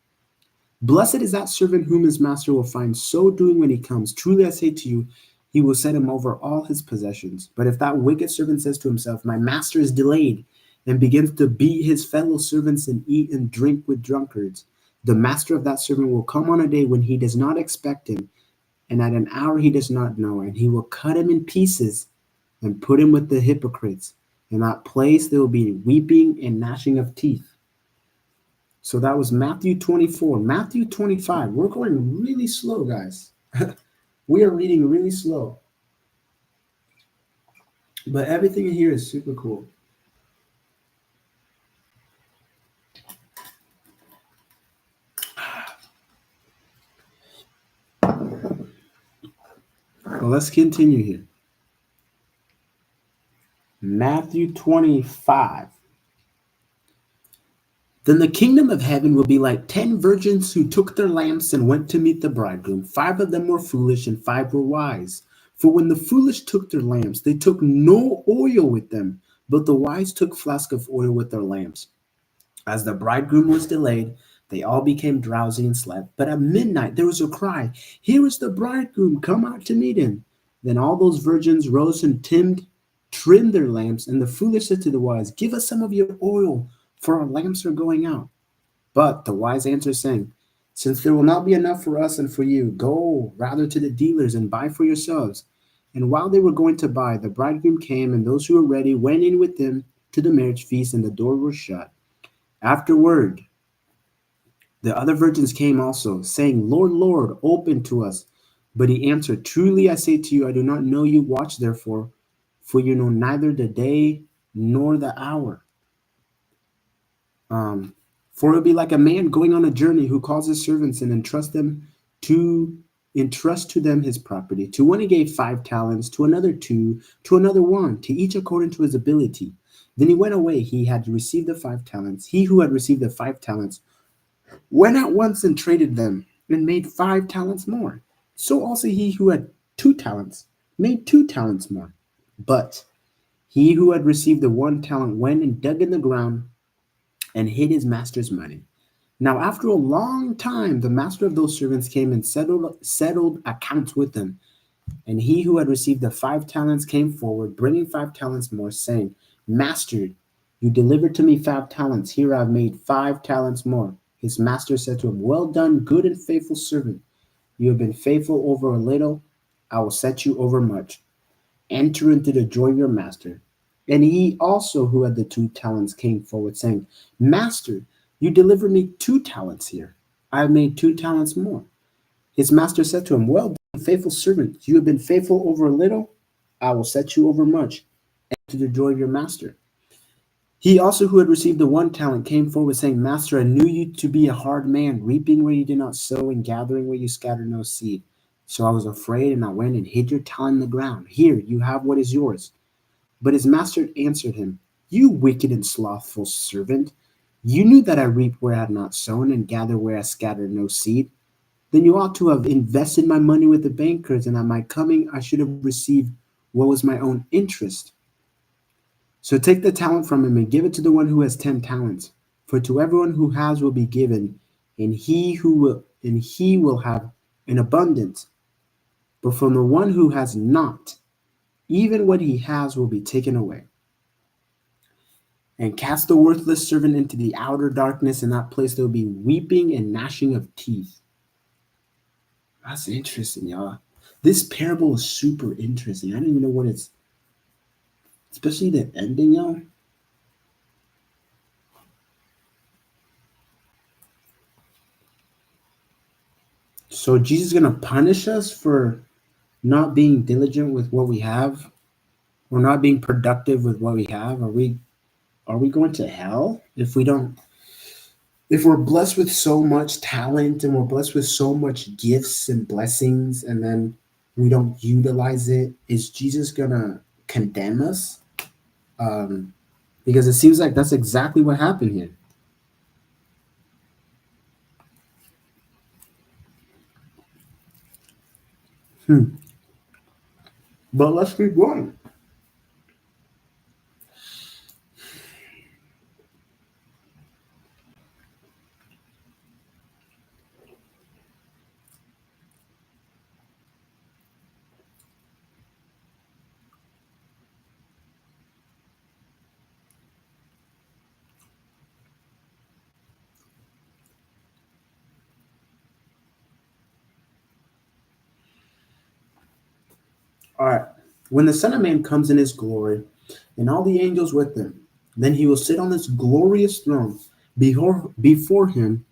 Blessed is that servant whom his master will find so doing when he comes. Truly I say to you, he will set him over all his possessions. But if that wicked servant says to himself, my master is delayed, and begins to beat his fellow servants and eat and drink with drunkards, the master of that servant will come on a day when he does not expect him, and at an hour he does not know, and he will cut him in pieces and put him with the hypocrites. In that place there will be weeping and gnashing of teeth. So that was Matthew 24. Matthew 25. We're going really slow, guys. We are reading really slow. But everything in here is super cool. Well, let's continue here. Matthew 25. Then the kingdom of heaven will be like 10 virgins who took their lamps and went to meet the bridegroom. 5 of them were foolish and 5 were wise. For when the foolish took their lamps, they took no oil with them, but the wise took flasks of oil with their lamps. As the bridegroom was delayed, they all became drowsy and slept. But at midnight there was a cry, here is the bridegroom, come out to meet him. Then all those virgins rose and trimmed their lamps, and the foolish said to the wise, give us some of your oil, for our lamps are going out. But the wise answered, saying, since there will not be enough for us and for you, go rather to the dealers and buy for yourselves. And while they were going to buy, the bridegroom came, and those who were ready went in with him to the marriage feast, and the door was shut. Afterward, the other virgins came also, saying, Lord, Lord, open to us. But he answered, truly I say to you, I do not know you. Watch therefore, for you know neither the day nor the hour. Um, for it would be like a man going on a journey who calls his servants and to entrust to them his property. To one he gave 5 talents, to another 2, to another 1, to each according to his ability. Then he went away. He had received the 5 talents. He who had received the 5 talents went at once and traded them and made 5 talents more. So also he who had 2 talents made 2 talents more. But he who had received the 1 talent went and dug in the ground and hid his master's money. Now, after a long time, the master of those servants came and settled accounts with them. And he who had received the 5 talents came forward, bringing 5 talents more, saying, Master, you delivered to me 5 talents. Here I have made 5 talents more. His master said to him, well done, good and faithful servant. You have been faithful over a little. I will set you over much. Enter into the joy of your master. And he also, who had the 2 talents, came forward, saying, Master, you delivered me 2 talents here. I have made 2 talents more. His master said to him, well done, faithful servant. You have been faithful over a little. I will set you over much. Enter the joy of your master. He also, who had received the 1 talent, came forward, saying, Master, I knew you to be a hard man, reaping where you did not sow and gathering where you scattered no seed. So I was afraid, and I went and hid your talent in the ground. Here, you have what is yours. But his master answered him, you wicked and slothful servant. You knew that I reap where I had not sown and gather where I scattered no seed. Then you ought to have invested my money with the bankers, and at my coming I should have received what was my own interest. So take the talent from him and give it to the one who has 10 talents. For to everyone who has will be given, and he will have an abundance. But from the one who has not, even what he has will be taken away. And cast the worthless servant into the outer darkness. In that place there will be weeping and gnashing of teeth. That's interesting, y'all. This parable is super interesting. I don't even know what it's, especially the ending, y'all. So Jesus is gonna punish us for not being diligent with what we have, or not being productive with what we have. Are we going to hell if we don't, if we're blessed with so much talent and we're blessed with so much gifts and blessings, and then we don't utilize it? Is Jesus gonna condemn us? Because it seems like that's exactly what happened here. But let's keep going. All right. When the Son of Man comes in his glory and all the angels with him, then he will sit on this glorious throne. Before him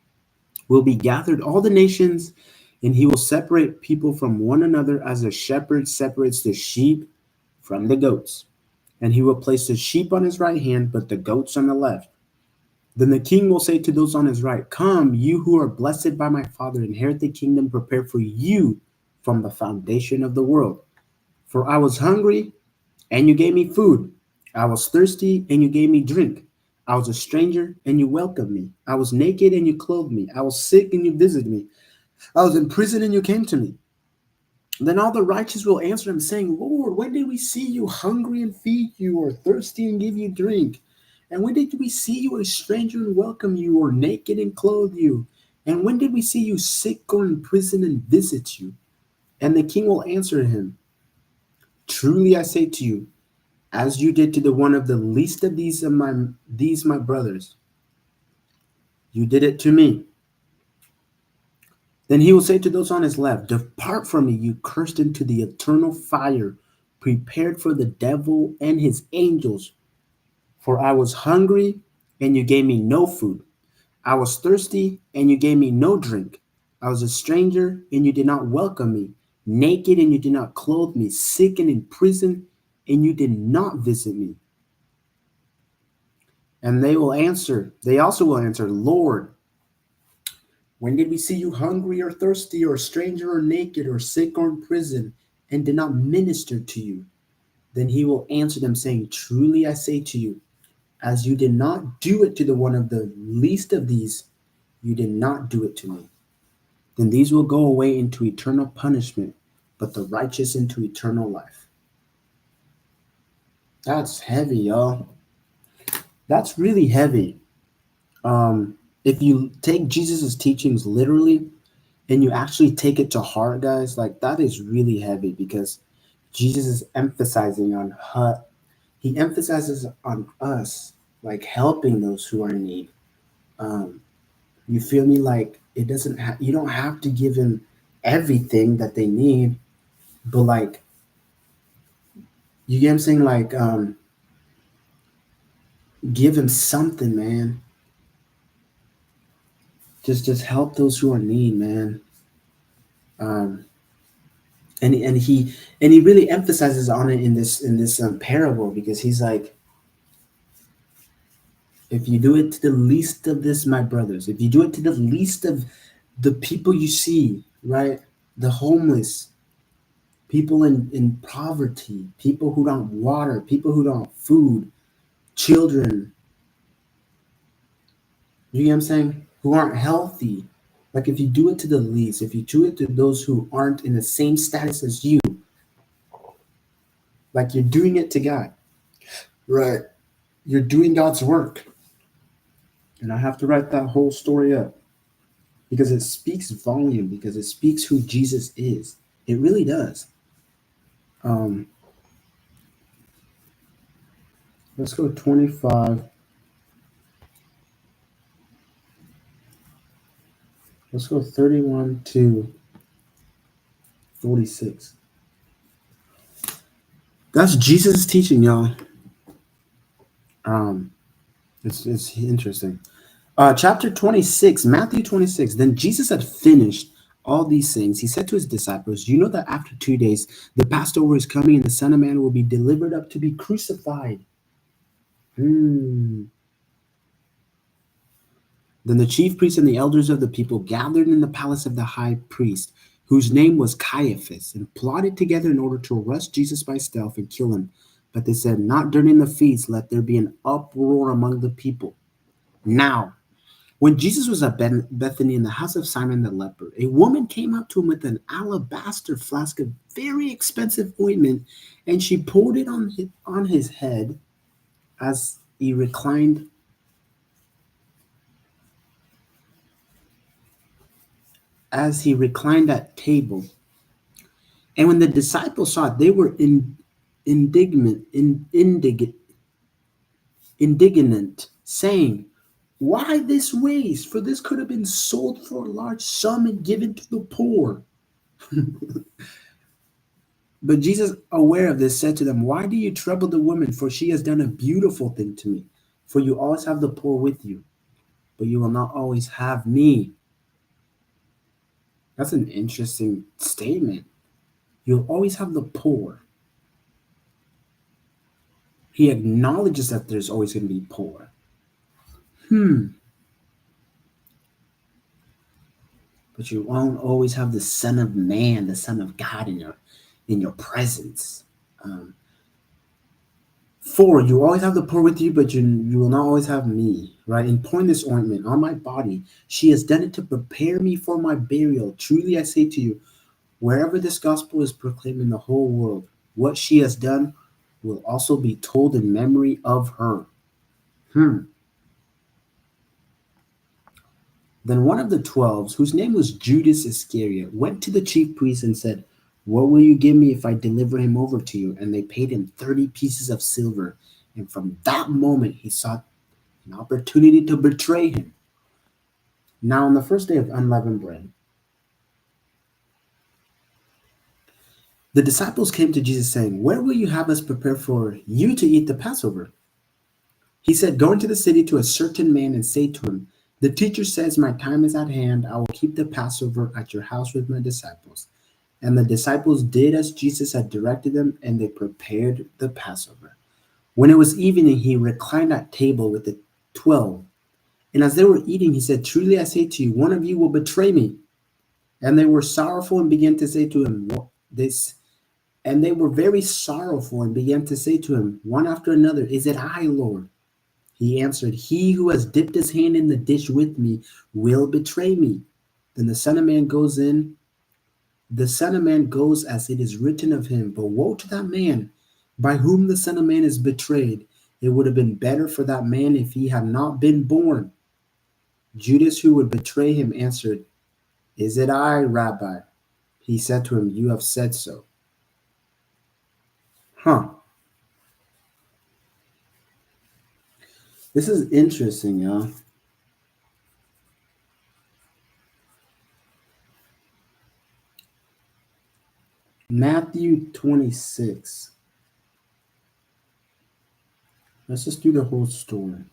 will be gathered all the nations, and he will separate people from one another as a shepherd separates the sheep from the goats. And he will place the sheep on his right hand, but the goats on the left. Then the king will say to those on his right, "Come, you who are blessed by my Father, inherit the kingdom prepared for you from the foundation of the world. For I was hungry, and you gave me food. I was thirsty, and you gave me drink. I was a stranger, and you welcomed me. I was naked, and you clothed me. I was sick, and you visited me. I was in prison, and you came to me." Then all the righteous will answer him, saying, "Lord, when did we see you hungry and feed you, or thirsty and give you drink? And when did we see you a stranger and welcome you, or naked and clothe you? And when did we see you sick or in prison and visit you?" And the king will answer him, "Truly I say to you, as you did to the one of the least of these my brothers, you did it to me." Then he will say to those on his left, "Depart from me, you cursed, into the eternal fire prepared for the devil and his angels. For I was hungry, and you gave me no food. I was thirsty, and you gave me no drink. I was a stranger, and you did not welcome me. Naked, and you did not clothe me. Sick and in prison, and you did not visit me." And they also will answer, "Lord, when did we see you hungry or thirsty or a stranger or naked or sick or in prison and did not minister to you?" Then he will answer them, saying, "Truly I say to you, as you did not do it to the one of the least of these, you did not do it to me." Then these will go away into eternal punishment, but the righteous into eternal life. That's heavy, y'all. That's really heavy. If you take Jesus' teachings literally and you actually take it to heart, guys, like that is really heavy because Jesus is emphasizing on he emphasizes on us, like helping those who are in need. Um, you feel me? Like it doesn't you don't have to give them everything that they need, but like you get what I'm saying? Like give them something, man. Just help those who are in need, man. Um, and he really emphasizes on it in this parable because he's like, if you do it to the least of this, my brothers, if you do it to the least of the people you see, right, the homeless, people in poverty, people who don't have water, people who don't have food, children, you get what I'm saying, who aren't healthy, like if you do it to the least, if you do it to those who aren't in the same status as you, like you're doing it to God, right? You're doing God's work. And I have to write that whole story up because it speaks volume, because it speaks who Jesus is. It really does. Um, let's go 25. Let's go 31 to 46. That's Jesus' teaching, y'all. Um, it's interesting. Chapter 26, Matthew 26. Then Jesus had finished all these things. He said to his disciples, "You know that after 2 days, the Passover is coming and the Son of Man will be delivered up to be crucified." Hmm. Then the chief priests and the elders of the people gathered in the palace of the high priest, whose name was Caiaphas, and plotted together in order to arrest Jesus by stealth and kill him. But they said, "Not during the feast, let there be an uproar among the people." Now, when Jesus was at Bethany in the house of Simon the leper, a woman came up to him with an alabaster flask of very expensive ointment, and she poured it on his head as he reclined at table. And when the disciples saw it, they were indignant, saying, "Why this waste? For this could have been sold for a large sum and given to the poor." But Jesus, aware of this, said to them, "Why do you trouble the woman? For she has done a beautiful thing to me. For you always have the poor with you, but you will not always have me." That's an interesting statement. You'll always have the poor. He acknowledges that there's always going to be poor. But you won't always have the Son of Man, the Son of God in your presence. Um, 4, you always have the poor with you, but you will not always have me, right? And pouring this ointment on my body, she has done it to prepare me for my burial. Truly I say to you, wherever this gospel is proclaimed in the whole world, what she has done will also be told in memory of her. Hmm. Then one of the 12, whose name was Judas Iscariot, went to the chief priests and said, "What will you give me if I deliver him over to you?" And they paid him 30 pieces of silver. And from that moment, he sought an opportunity to betray him. Now, on the first day of unleavened bread, the disciples came to Jesus saying, "Where will you have us prepare for you to eat the Passover?" He said, "Go into the city to a certain man and say to him, 'The teacher says, my time is at hand. I will keep the Passover at your house with my disciples.'" And the disciples did as Jesus had directed them, and they prepared the Passover. When it was evening, he reclined at table with the 12. And as they were eating, he said, "Truly I say to you, one of you will betray me." And they were sorrowful and began to say to him, this, and they were very sorrowful and began to say to him, one after another, "Is it I, Lord?" He answered, "He who has dipped his hand in the dish with me will betray me. Then the Son of Man goes as it is written of him. But woe to that man by whom the Son of Man is betrayed. It would have been better for that man if he had not been born." Judas, who would betray him, answered, "Is it I, Rabbi?" He said to him, "You have said so." Huh. This is interesting, y'all. Matthew 26. Let's just do the whole story.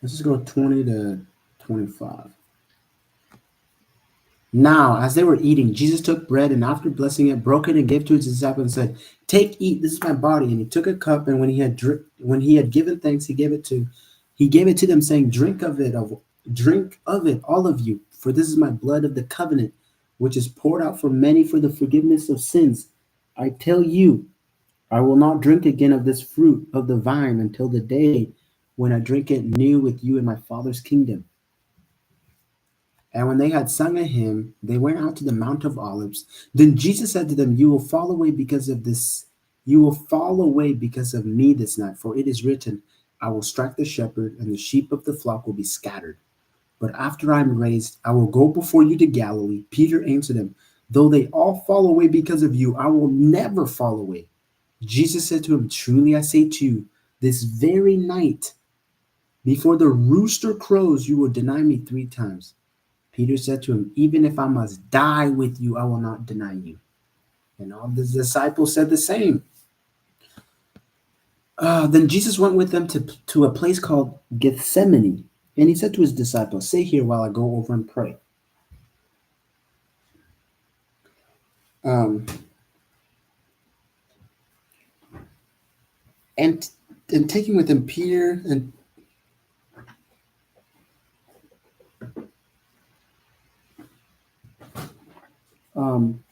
Let's just go 20 to 25. Now, as they were eating, Jesus took bread and after blessing it, broke it and gave to his disciples and said, "Take, eat, this is my body." And he took a cup, and when he had given thanks, he gave it to them, saying, drink of it, all of you, for this is my blood of the covenant, which is poured out for many for the forgiveness of sins. I tell you, I will not drink again of this fruit of the vine until the day when I drink it new with you in my Father's kingdom. And when they had sung a hymn, they went out to the Mount of Olives. Then Jesus said to them, "You will fall away because of this. You will fall away because of me this night, for it is written, I will strike the shepherd, and the sheep of the flock will be scattered. But after I am raised, I will go before you to Galilee." Peter answered him, "Though they all fall away because of you, I will never fall away." Jesus said to him, "Truly I say to you, this very night, before the rooster crows, you will deny me 3 times." Peter said to him, "Even if I must die with you, I will not deny you." And all the disciples said the same. Then Jesus went with them to a place called Gethsemane. And he said to his disciples, "Stay here while I go over and pray." Um, and, and taking with him Peter um,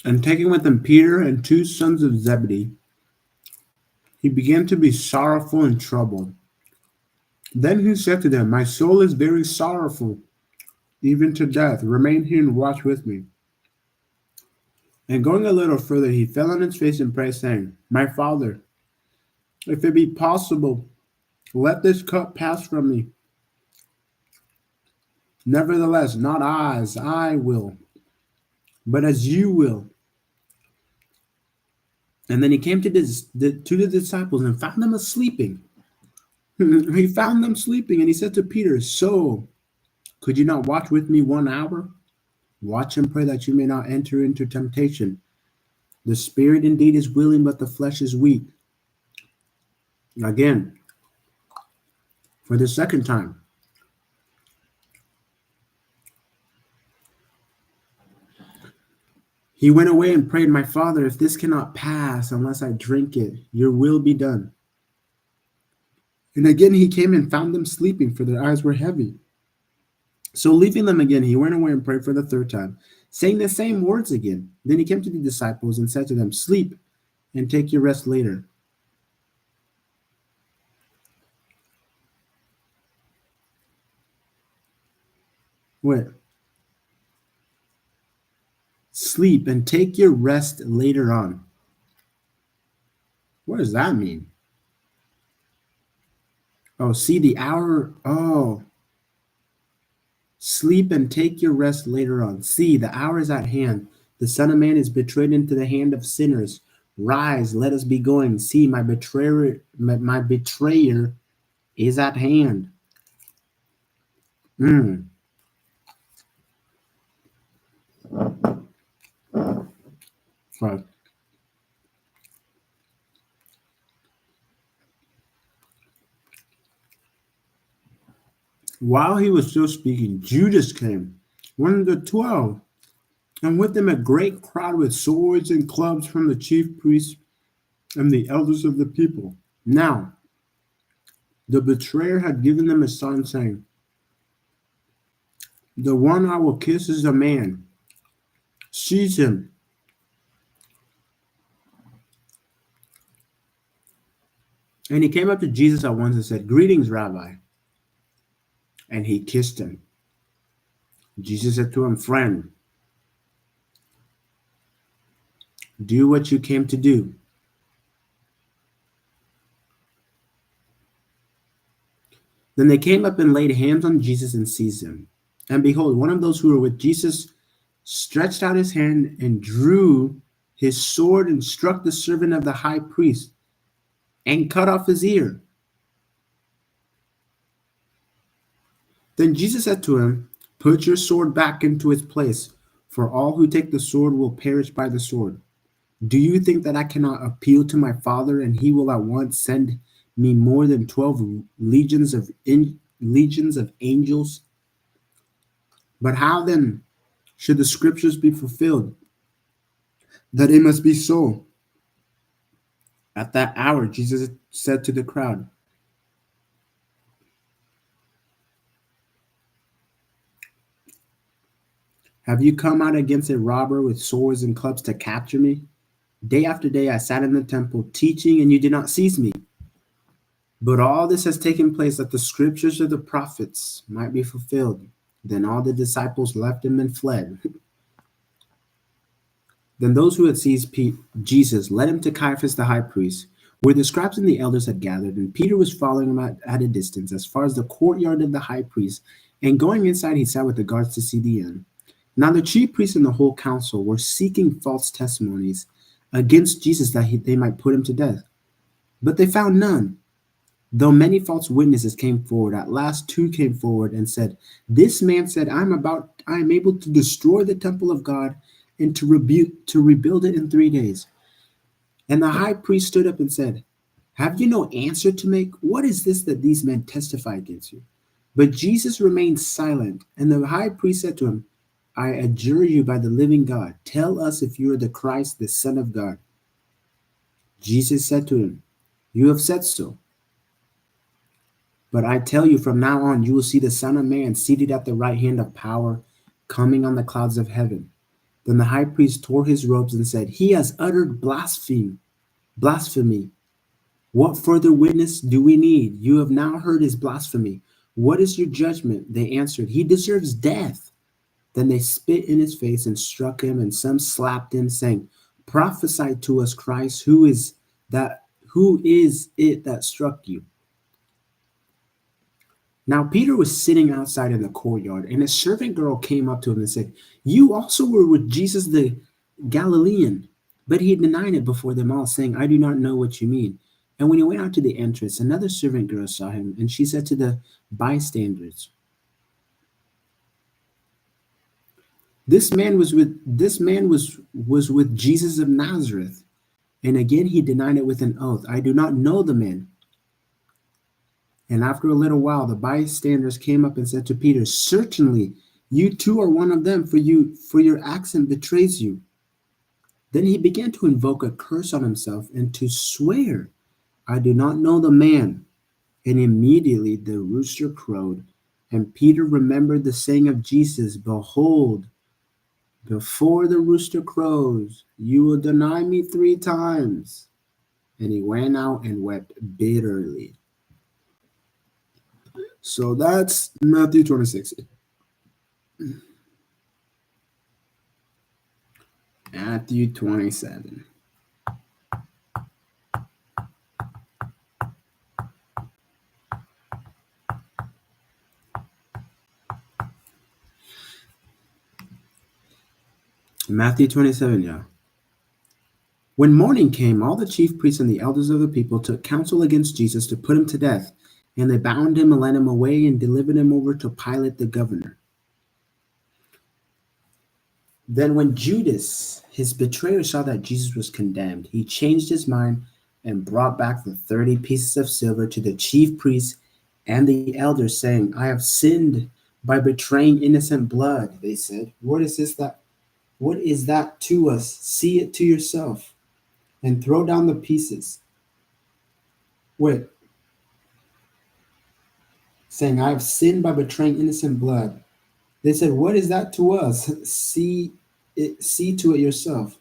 and taking with him Peter and 2 sons of Zebedee, he began to be sorrowful and troubled. Then he said to them, "My soul is very sorrowful, even to death. Remain here and watch with me." And going a little further, he fell on his face and prayed, saying, My Father, if it be possible, let this cup pass from me. Nevertheless, not as I will, but as you will. And then he came to the disciples and found them sleeping. He found them sleeping, and he said to Peter, So, could you not watch with me 1 hour? Watch and pray that you may not enter into temptation. The spirit indeed is willing, but the flesh is weak. Again, for the second time, he went away and prayed, My Father, if this cannot pass unless I drink it, your will be done. And again he came and found them sleeping, for their eyes were heavy. So leaving them again, he went away and prayed for the third time, saying the same words again. Then he came to the disciples and said to them, Sleep and take your rest later. What? Sleep and take your rest later on. What does that mean? Oh, see the hour. Oh, sleep and take your rest later on. See, the hour is at hand. The Son of Man is betrayed into the hand of sinners. Rise, let us be going. See, my betrayer is at hand. Mm. Right. While he was still speaking, Judas came, one of the 12, and with them a great crowd with swords and clubs from the chief priests and the elders of the people. Now, the betrayer had given them a sign, saying, The one I will kiss is a man. Seize him. And he came up to Jesus at once and said, Greetings, Rabbi. And he kissed him. Jesus said to him, Friend, do what you came to do. Then they came up and laid hands on Jesus and seized him. And behold, one of those who were with Jesus stretched out his hand and drew his sword and struck the servant of the high priest and cut off his ear. Then Jesus said to him, Put your sword back into its place, for all who take the sword will perish by the sword. Do you think that I cannot appeal to my Father, and he will at once send me more than 12 legions of angels? But how then should the scriptures be fulfilled, that it must be so? At that hour, Jesus said to the crowd, Have you come out against a robber with swords and clubs to capture me? Day after day I sat in the temple teaching, and you did not seize me. But all this has taken place that the scriptures of the prophets might be fulfilled. Then all the disciples left him and fled. Then those who had seized Jesus led him to Caiaphas the high priest, where the scribes and the elders had gathered, and Peter was following him at a distance as far as the courtyard of the high priest. And going inside, he sat with the guards to see the end. Now the chief priests and the whole council were seeking false testimonies against Jesus that they might put him to death. But they found none. Though many false witnesses came forward, at last two came forward and said, This man said, I am able to destroy the temple of God and to rebuild it in 3 days. And the high priest stood up and said, Have you no answer to make? What is this that these men testify against you? But Jesus remained silent, and the high priest said to him, I adjure you by the living God, tell us if you are the Christ, the Son of God. Jesus said to him, You have said so. But I tell you, from now on, you will see the Son of Man seated at the right hand of power, coming on the clouds of heaven. Then the high priest tore his robes and said, He has uttered blasphemy. What further witness do we need? You have now heard his blasphemy. What is your judgment? They answered, He deserves death. Then they spit in his face and struck him, and some slapped him, saying, "Prophesy to us, Christ, that who is it that struck you?" Now Peter was sitting outside in the courtyard, and a servant girl came up to him and said, "You also were with Jesus the Galilean." But he denied it before them all, saying, "I do not know what you mean." And when he went out to the entrance, another servant girl saw him, and she said to the bystanders, This man was with Jesus of Nazareth." And again he denied it with an oath, "I do not know the man." And after a little while, the bystanders came up and said to Peter, "Certainly, you too are one of them, for your accent betrays you." Then he began to invoke a curse on himself and to swear, "I do not know the man." And immediately the rooster crowed, and Peter remembered the saying of Jesus, "Behold, before the rooster crows, you will deny me 3 times." And he went out and wept bitterly. So that's Matthew 26. Matthew 27. Matthew 27, yeah. When morning came, all the chief priests and the elders of the people took counsel against Jesus to put him to death. And they bound him and led him away and delivered him over to Pilate the governor. Then when Judas, his betrayer, saw that Jesus was condemned, he changed his mind and brought back the 30 pieces of silver to the chief priests and the elders, saying, "I have sinned by betraying innocent blood." They said, What is that to us? See it to yourself." And throw down the pieces. Wait, saying, "I have sinned by betraying innocent blood." They said, "What is that to us? See to it yourself."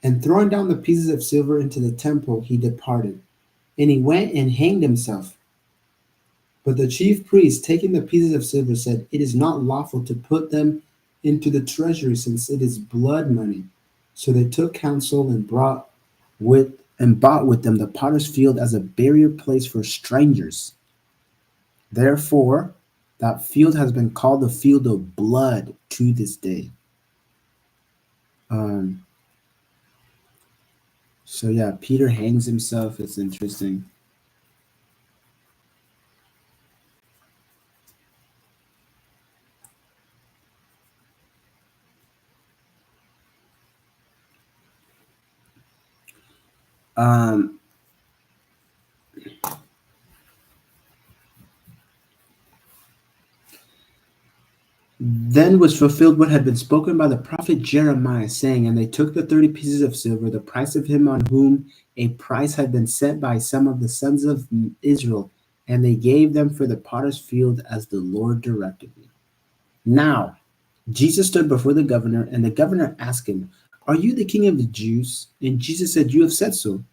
And throwing down the pieces of silver into the temple, he departed. And he went and hanged himself. But the chief priests, taking the pieces of silver, said, "It is not lawful to put them into the treasury, since it is blood money." So they took counsel and bought with them the potter's field as a burial place for strangers. Therefore, that field has been called the field of blood to this day. Um, so yeah, Peter hangs himself. It's interesting. Um, Then was fulfilled what had been spoken by the prophet Jeremiah, saying, "And they took the 30 pieces of silver, the price of him on whom a price had been set by some of the sons of Israel, and they gave them for the potter's field as the Lord directed me." Now, Jesus stood before the governor, and the governor asked him, "Are you the king of the Jews?" And Jesus said, "You have said so."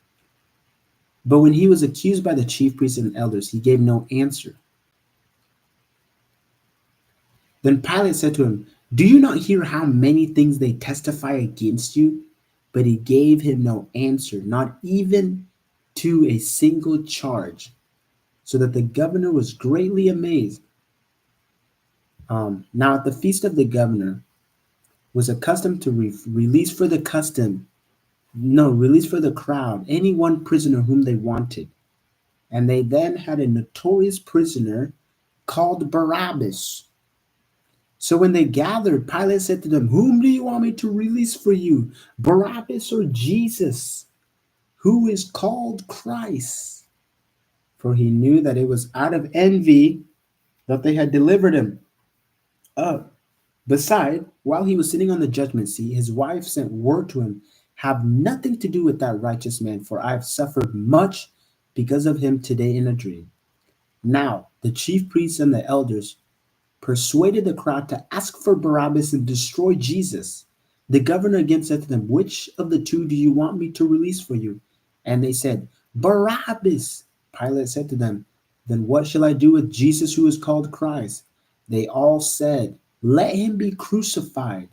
But when he was accused by the chief priests and elders, he gave no answer. Then Pilate said to him, "Do you not hear how many things they testify against you?" But he gave him no answer, not even to a single charge, so that the governor was greatly amazed. Now at the feast of the governor was accustomed to release for the release for the crowd any one prisoner whom they wanted. And they then had a notorious prisoner called Barabbas. So when they gathered, Pilate said to them, "Whom do you want me to release for you, Barabbas or Jesus, who is called Christ?" For he knew that it was out of envy that they had delivered him up. Beside, while he was sitting on the judgment seat, his wife sent word to him, "Have nothing to do with that righteous man, for I have suffered much because of him today in a dream." Now the chief priests and the elders persuaded the crowd to ask for Barabbas and destroy Jesus. The governor again said to them, "Which of the two do you want me to release for you?" And they said, "Barabbas." Pilate said to them, "Then what shall I do with Jesus who is called Christ?" They all said, Let him be crucified.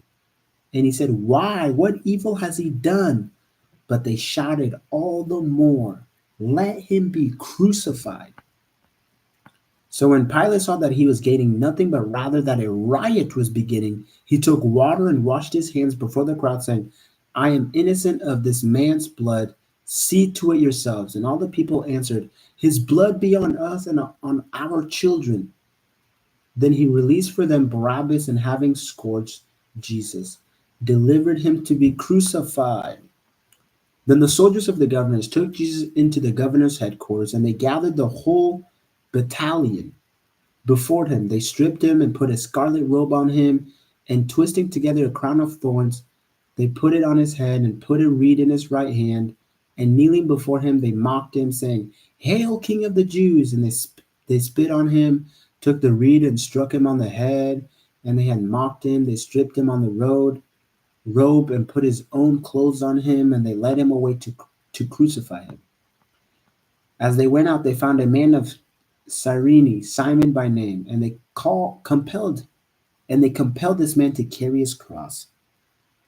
And he said, Why? What evil has he done? But they shouted all the more, Let him be crucified. So when Pilate saw that he was gaining nothing, but rather that a riot was beginning, he took water and washed his hands before the crowd, saying, I am innocent of this man's blood. See to it yourselves. And all the people answered, His blood be on us and on our children. Then he released for them Barabbas, and having scourged Jesus, delivered him to be crucified. Then the soldiers of the governors took Jesus into the governor's headquarters, and they gathered the whole battalion before him. They stripped him and put a scarlet robe on him, and twisting together a crown of thorns, they put it on his head and put a reed in his right hand. And kneeling before him, they mocked him, saying, Hail, King of the Jews! And they spit on him, took the reed and struck him on the head. And they had mocked him. They stripped him on the robe and put his own clothes on him, and they led him away to crucify him. As they went out, they found a man of Cyrene, Simon by name, and they compelled this man to carry his cross.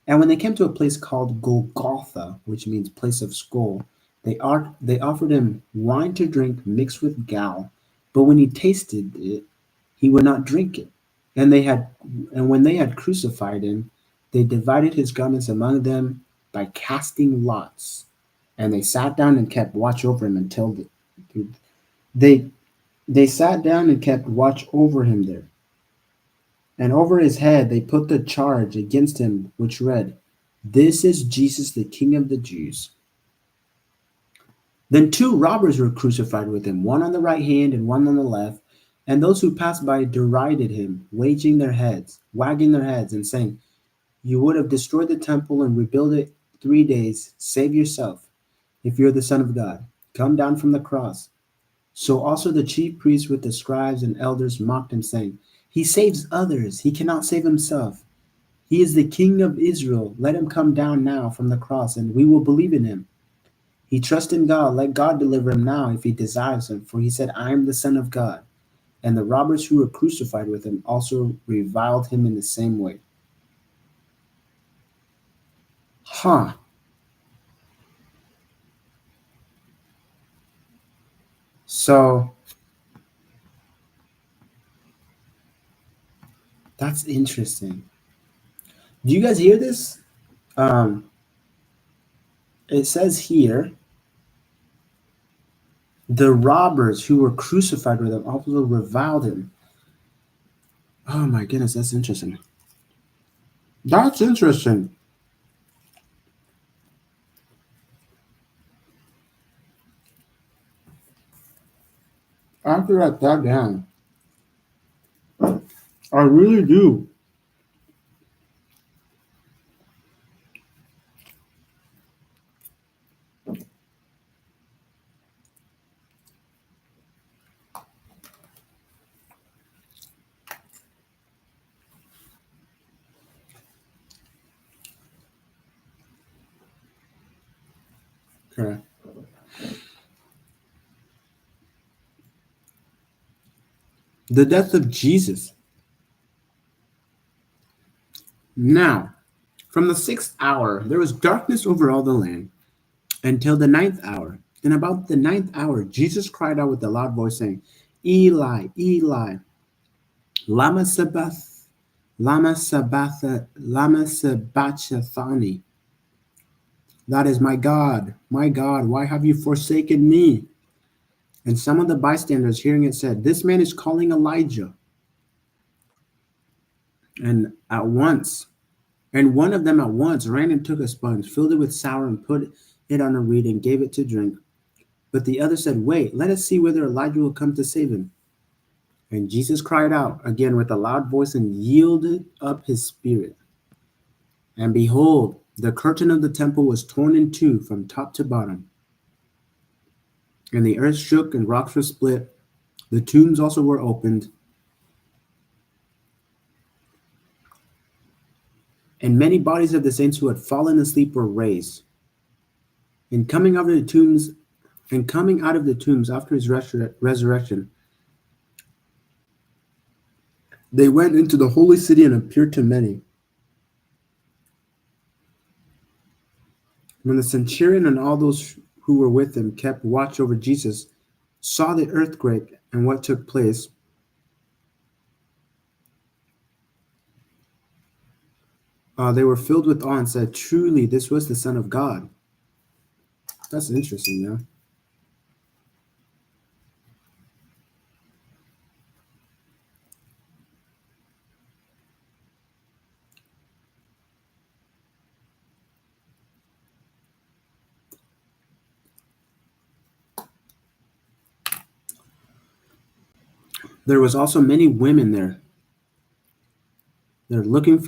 And when they came to a place called Golgotha, which means place of skull, they offered him wine to drink mixed with gall, but when he tasted it, he would not drink it. And they had and when they had crucified him, they divided his garments among them by casting lots. And they sat down and kept watch over him until they they sat down and kept watch over him there. And over his head they put the charge against him, which read, This is Jesus, the King of the Jews. Then two robbers were crucified with him, one on the right hand and one on the left. And those who passed by derided him, wagging their heads, and saying, You would have destroyed the temple and rebuilt it 3 days. Save yourself, if you're the Son of God. Come down from the cross. So also the chief priests with the scribes and elders mocked him, saying, He saves others, he cannot save himself. He is the King of Israel. Let him come down now from the cross, and we will believe in him. He trusts in God. Let God deliver him now if he desires him. For he said, I am the Son of God. And the robbers who were crucified with him also reviled him in the same way. Huh. So that's interesting. Do you guys hear this? Um, it says here, the robbers who were crucified with him also reviled him. Oh my goodness, that's interesting. That's interesting. I have to write that down. I really do. Okay. The death of Jesus. Now, from the 6th hour, there was darkness over all the land until the 9th hour. And about the 9th hour, Jesus cried out with a loud voice, saying, Eli, Eli, lama sabath, lama sabachthani. That is, my God, why have you forsaken me? And some of the bystanders hearing it said, This man is calling Elijah. And at once, and one of them at once ran and took a sponge, filled it with sour, and put it on a reed and gave it to drink. But the other said, Wait, let us see whether Elijah will come to save him. And Jesus cried out again with a loud voice and yielded up his spirit. And behold, the curtain of the temple was torn in two from top to bottom. And the earth shook and rocks were split. The tombs also were opened. And many bodies of the saints who had fallen asleep were raised. And coming out of the tombs after his resurrection, They went into the holy city and appeared to many. When the centurion and all those who were with him kept watch over Jesus, saw the earthquake and what took place, they were filled with awe and said, "Truly, this was the Son of God." That's interesting, yeah. There was also many women there. They're looking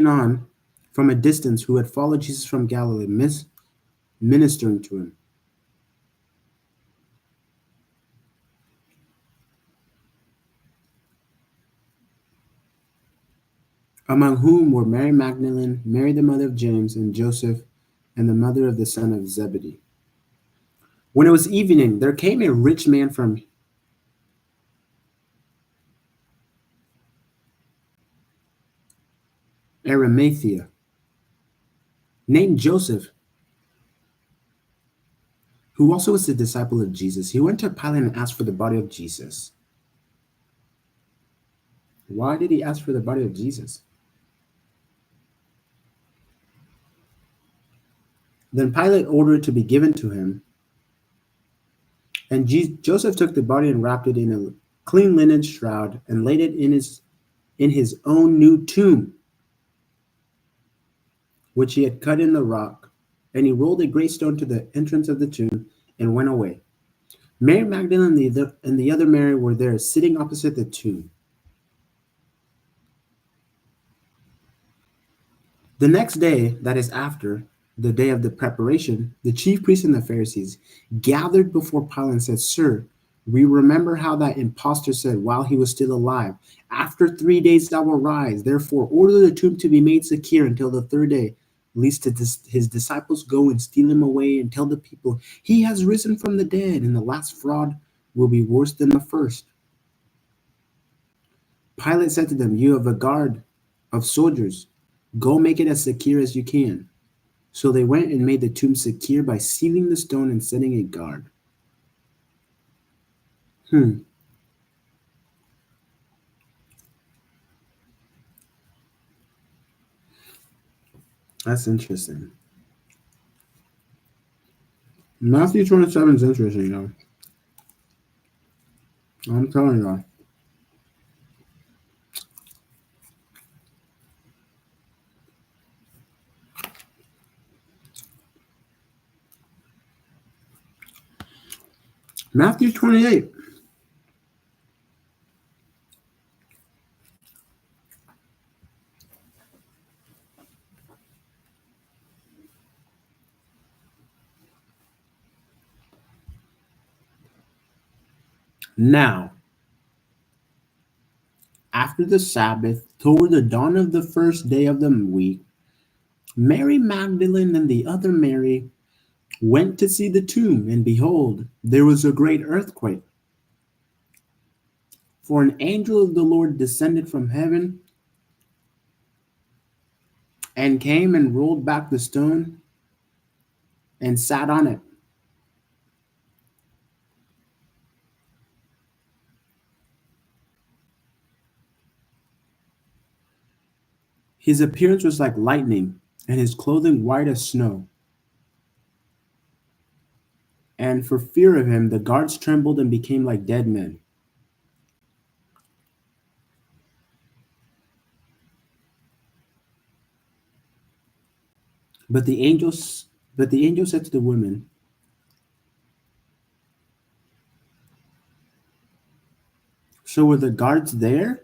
on from a distance who had followed Jesus from Galilee, ministering to him. Among whom were Mary Magdalene, Mary the mother of James and Joseph, and the mother of the son of Zebedee. When it was evening, there came a rich man from Arimathea, named Joseph, who also was a disciple of Jesus. He went to Pilate and asked for the body of Jesus. Why did he ask for the body of Jesus? Then Pilate ordered it to be given to him, and Joseph took the body and wrapped it in a clean linen shroud and laid it in his own new tomb, which he had cut in the rock. And he rolled a great stone to the entrance of the tomb and went away. Mary Magdalene and the other Mary were there, sitting opposite the tomb. The next day, that is after the day of the preparation, the chief priests and the Pharisees gathered before Pilate and said, "Sir, we remember how that impostor said while he was still alive, 'After 3 days I will rise.' Therefore, order the tomb to be made secure until the third day, lest his disciples go and steal him away and tell the people, 'He has risen from the dead,' and the last fraud will be worse than the first." Pilate said to them, "You have a guard of soldiers. Go make it as secure as you can." So they went and made the tomb secure by sealing the stone and setting a guard. Hmm, that's interesting. Matthew 27 is interesting, though. I'm telling you. Matthew 28. Now, after the Sabbath, toward the dawn of the first day of the week, Mary Magdalene and the other Mary went to see the tomb, and behold, there was a great earthquake. For an angel of the Lord descended from heaven and came and rolled back the stone and sat on it. His appearance was like lightning, and his clothing white as snow. And for fear of him, the guards trembled and became like dead men. But the angels, but the angel said to the women, "So were the guards there?"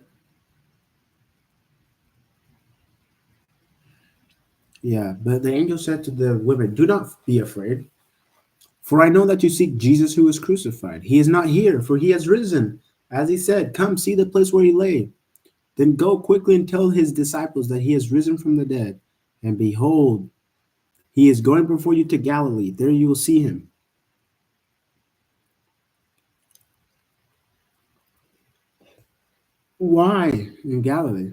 Yeah, but the angel said to the women, "Do not be afraid, for I know that you seek Jesus who was crucified. He is not here, for he has risen. As he said, come see the place where he lay. Then go quickly and tell his disciples that he has risen from the dead. And behold, he is going before you to Galilee. There you will see him." Why in Galilee?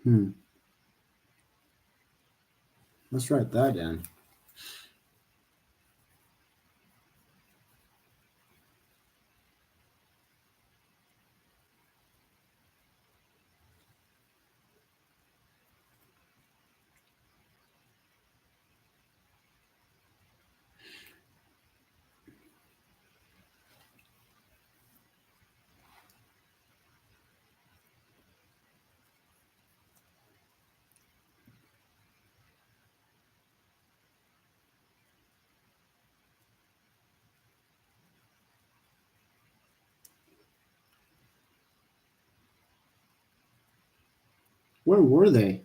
Hmm. Let's write that down. Where were they?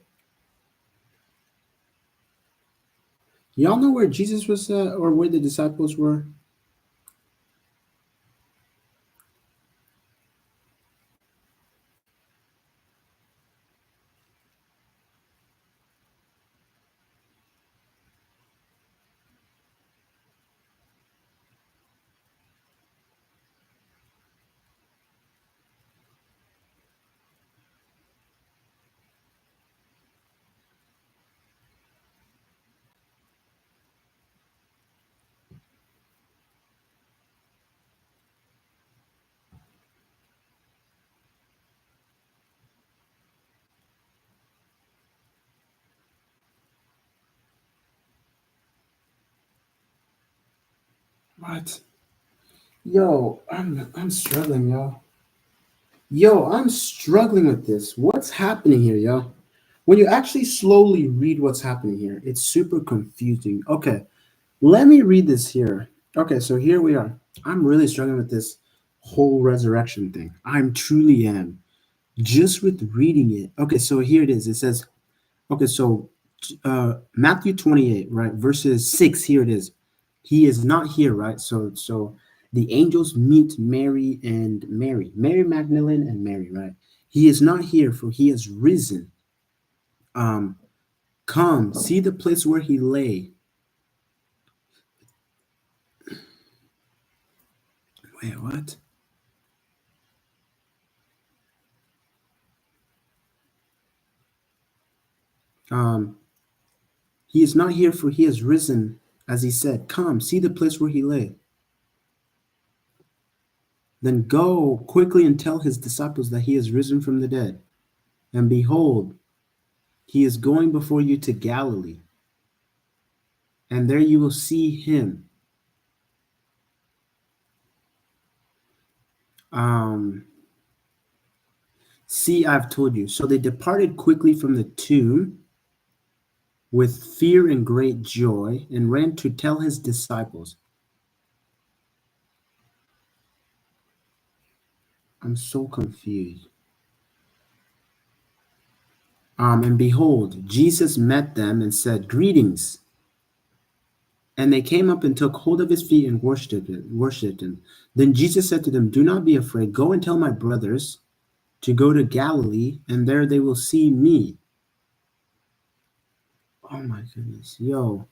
Y'all know where Jesus was or where the disciples were? What? Yo, I'm struggling, y'all. Yo, I'm struggling with this. What's happening here, yo? When you actually slowly read what's happening here, it's super confusing. Okay, let me read this here. Okay, so here we are. I'm really struggling with this whole resurrection thing. I'm truly am. Just with reading it. Okay, so here it is. It says, okay, so Matthew 28, right? Verses 6, here it is. He is not here, right? So the angels meet Mary and Mary Magdalene and Mary, right? He is not here, for he has risen. Um, come, see the place where he lay. Wait, what? Um, he is not here, for he has risen, as he said. Come, see the place where he lay. Then go quickly and tell his disciples that he has risen from the dead. And behold, he is going before you to Galilee, and there you will see him. Um, See, I've told you. So they departed quickly from the tomb with fear and great joy and ran to tell his disciples. I'm so confused. And behold, Jesus met them and said, Greetings. And they came up and took hold of his feet and worshipped him. Then Jesus said to them, Do not be afraid. Go and tell my brothers to go to Galilee, and there they will see me. Oh my goodness. Yo.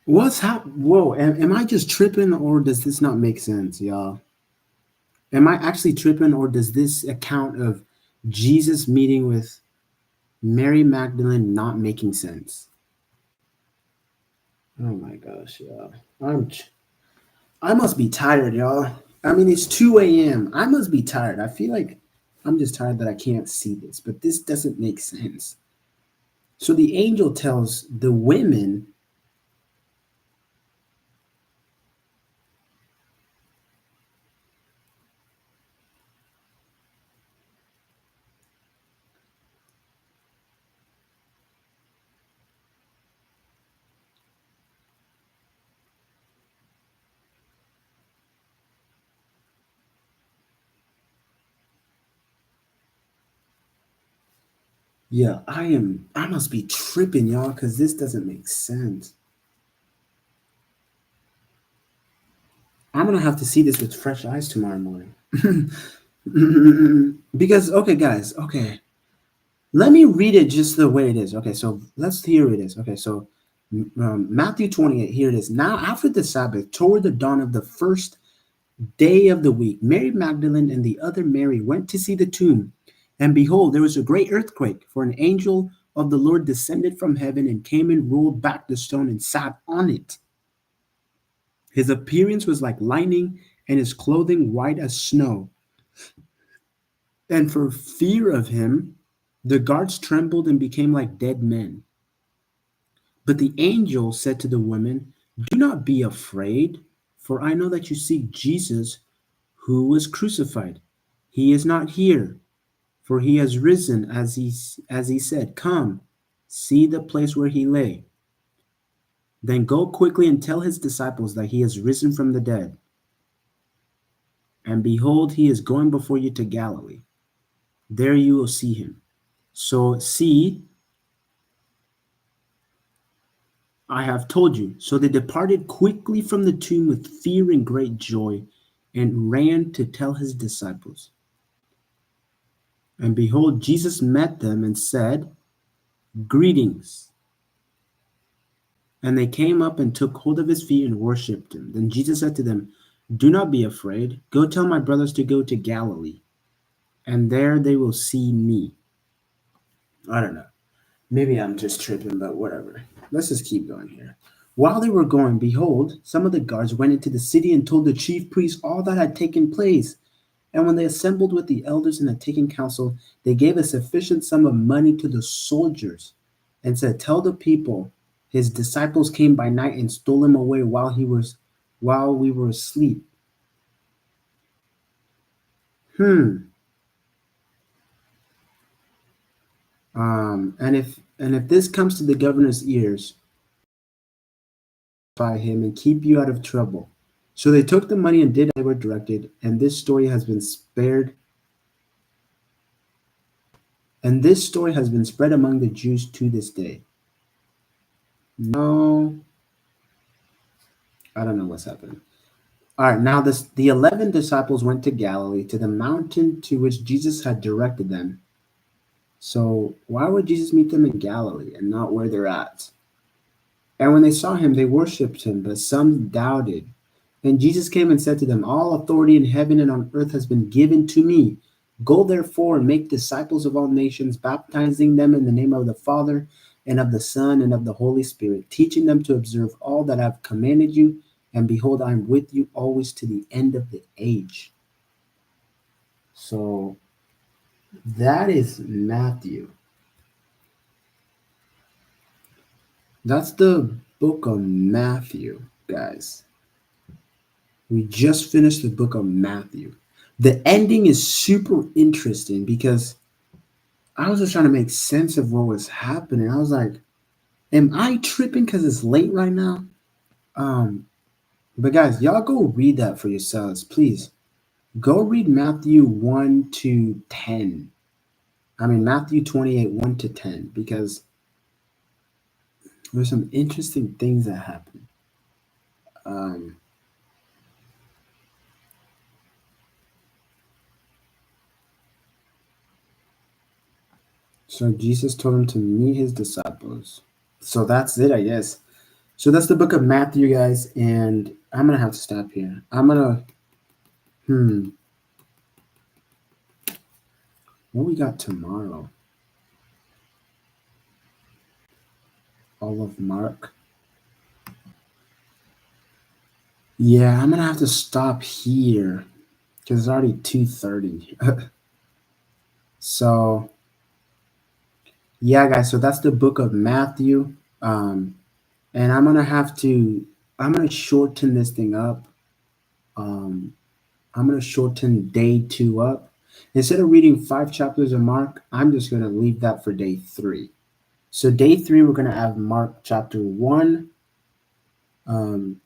Whoa, am I just tripping or does this not make sense, y'all? Am I actually tripping or does this account of Jesus meeting with Mary Magdalene not making sense? Oh my gosh, y'all. I must be tired, y'all. I mean, it's 2 a.m. I must be tired. I feel like I'm just tired that I can't see this, but this doesn't make sense. So the angel tells the women, yeah, I must be tripping, y'all, because this doesn't make sense. I'm gonna have to see this with fresh eyes tomorrow morning. Because okay, guys, okay, let me read it just the way it is. Okay, so let's hear it is. Okay, so Matthew 28. Here it is. Now after the Sabbath, toward the dawn of the first day of the week, Mary Magdalene and the other Mary went to see the tomb. And behold, there was a great earthquake, for an angel of the Lord descended from heaven and came and rolled back the stone and sat on it. His appearance was like lightning, and his clothing white as snow. And for fear of him, the guards trembled and became like dead men. But the angel said to the women, do not be afraid, for I know that you seek Jesus who was crucified. He is not here, for he has risen as he said. Come, see the place where he lay. Then go quickly and tell his disciples that he has risen from the dead. And behold, he is going before you to Galilee. There you will see him. So see, I have told you. So they departed quickly from the tomb with fear and great joy and ran to tell his disciples. And behold, Jesus met them and said, greetings. And they came up and took hold of his feet and worshipped him. Then Jesus said to them, do not be afraid. Go tell my brothers to go to Galilee, and there they will see me. I don't know. Maybe I'm just tripping, but whatever. Let's just keep going here. While they were going, behold, some of the guards went into the city and told the chief priests all that had taken place. And when they assembled with the elders and had taken counsel, they gave a sufficient sum of money to the soldiers and said, tell the people, his disciples came by night and stole him away while we were asleep. Hmm. And if this comes to the governor's ears, by him and keep you out of trouble. So they took the money and did as they were directed, and this story has been spared. And this story has been spread among the Jews to this day. No, I don't know what's happening. All right, now the 11 disciples went to Galilee, to the mountain to which Jesus had directed them. So why would Jesus meet them in Galilee and not where they're at? And when they saw him, they worshipped him, but some doubted. And Jesus came and said to them, all authority in heaven and on earth has been given to me. Go therefore and make disciples of all nations, baptizing them in the name of the Father and of the Son and of the Holy Spirit, teaching them to observe all that I have commanded you. And behold, I am with you always to the end of the age. So that is Matthew. That's the book of Matthew, guys. We just finished the book of Matthew. The ending is super interesting because I was just trying to make sense of what was happening. I was like, am I tripping because it's late right now? Um, but guys, y'all go read that for yourselves, please. Go read Matthew 1 to 10. I mean, Matthew 28, 1 to 10, because there's some interesting things that happen. Um, so Jesus told him to meet his disciples. So that's it, I guess. So that's the book of Matthew, guys, and I'm gonna have to stop here. Hmm, what we got tomorrow? All of Mark. Yeah, I'm gonna have to stop here because it's already 2:30. So yeah, guys. So that's the book of Matthew, and I'm gonna shorten this thing up. Um, I'm gonna shorten day 2 up. Instead of reading 5 chapters of Mark, I'm just gonna leave that for day 3. So day 3, we're gonna have Mark chapter 1 um,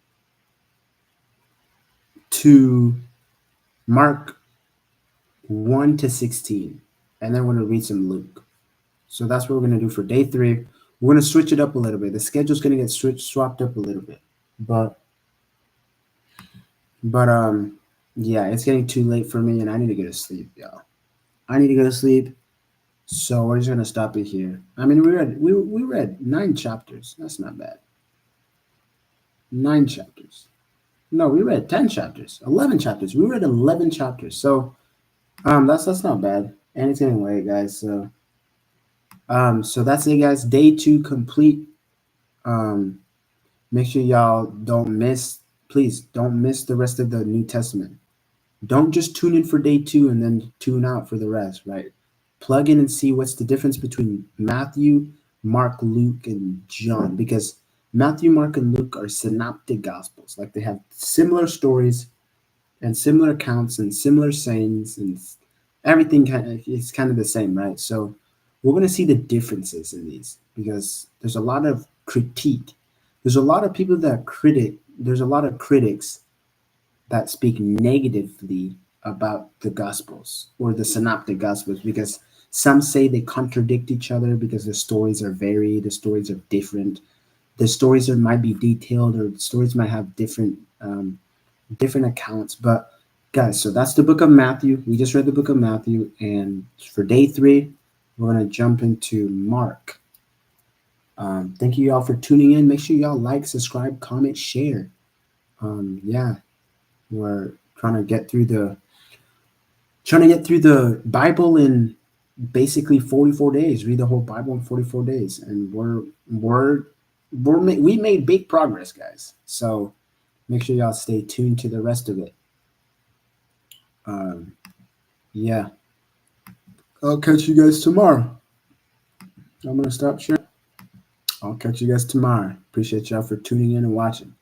to Mark 1 to 16, and then we're gonna read some Luke. So that's what we're gonna do for day 3. We're gonna switch it up a little bit. The schedule's gonna get swapped up a little bit, but but Yeah, it's getting too late for me, and I need to go to sleep, y'all. I need to go to sleep. So we're just gonna stop it here. I mean, we read 9 chapters. That's not bad. 9 chapters. No, we read 10 chapters. 11 chapters. We read 11 chapters. So that's not bad. And it's getting late, guys. So that's it, guys. Day 2 complete. Um, make sure y'all don't miss. Please don't miss the rest of the New Testament. Don't just tune in for day 2 and then tune out for the rest, right? Plug in and see what's the difference between Matthew, Mark, Luke, and John, because Matthew, Mark, and Luke are synoptic gospels. Like they have similar stories and similar accounts and similar sayings, and everything kind of is kind of the same, right? So we're going to see the differences in these because there's a lot of critique. There's a lot of people that critic. There's a lot of critics that speak negatively about the Gospels or the Synoptic Gospels because some say they contradict each other because the stories are varied, the stories are different, the stories are, might be detailed, or the stories might have different accounts. But guys, so that's the book of Matthew. We just read the book of Matthew, and for day 3, we're gonna jump into Mark. Thank you y'all for tuning in. Make sure y'all like, subscribe, comment, share. Yeah, we're trying to get through the Bible in basically 44 days. Read the whole Bible in 44 days, and we made big progress, guys. So make sure y'all stay tuned to the rest of it. Um, yeah, I'll catch you guys tomorrow. I'm gonna stop sharing. I'll catch you guys tomorrow. Appreciate y'all for tuning in and watching.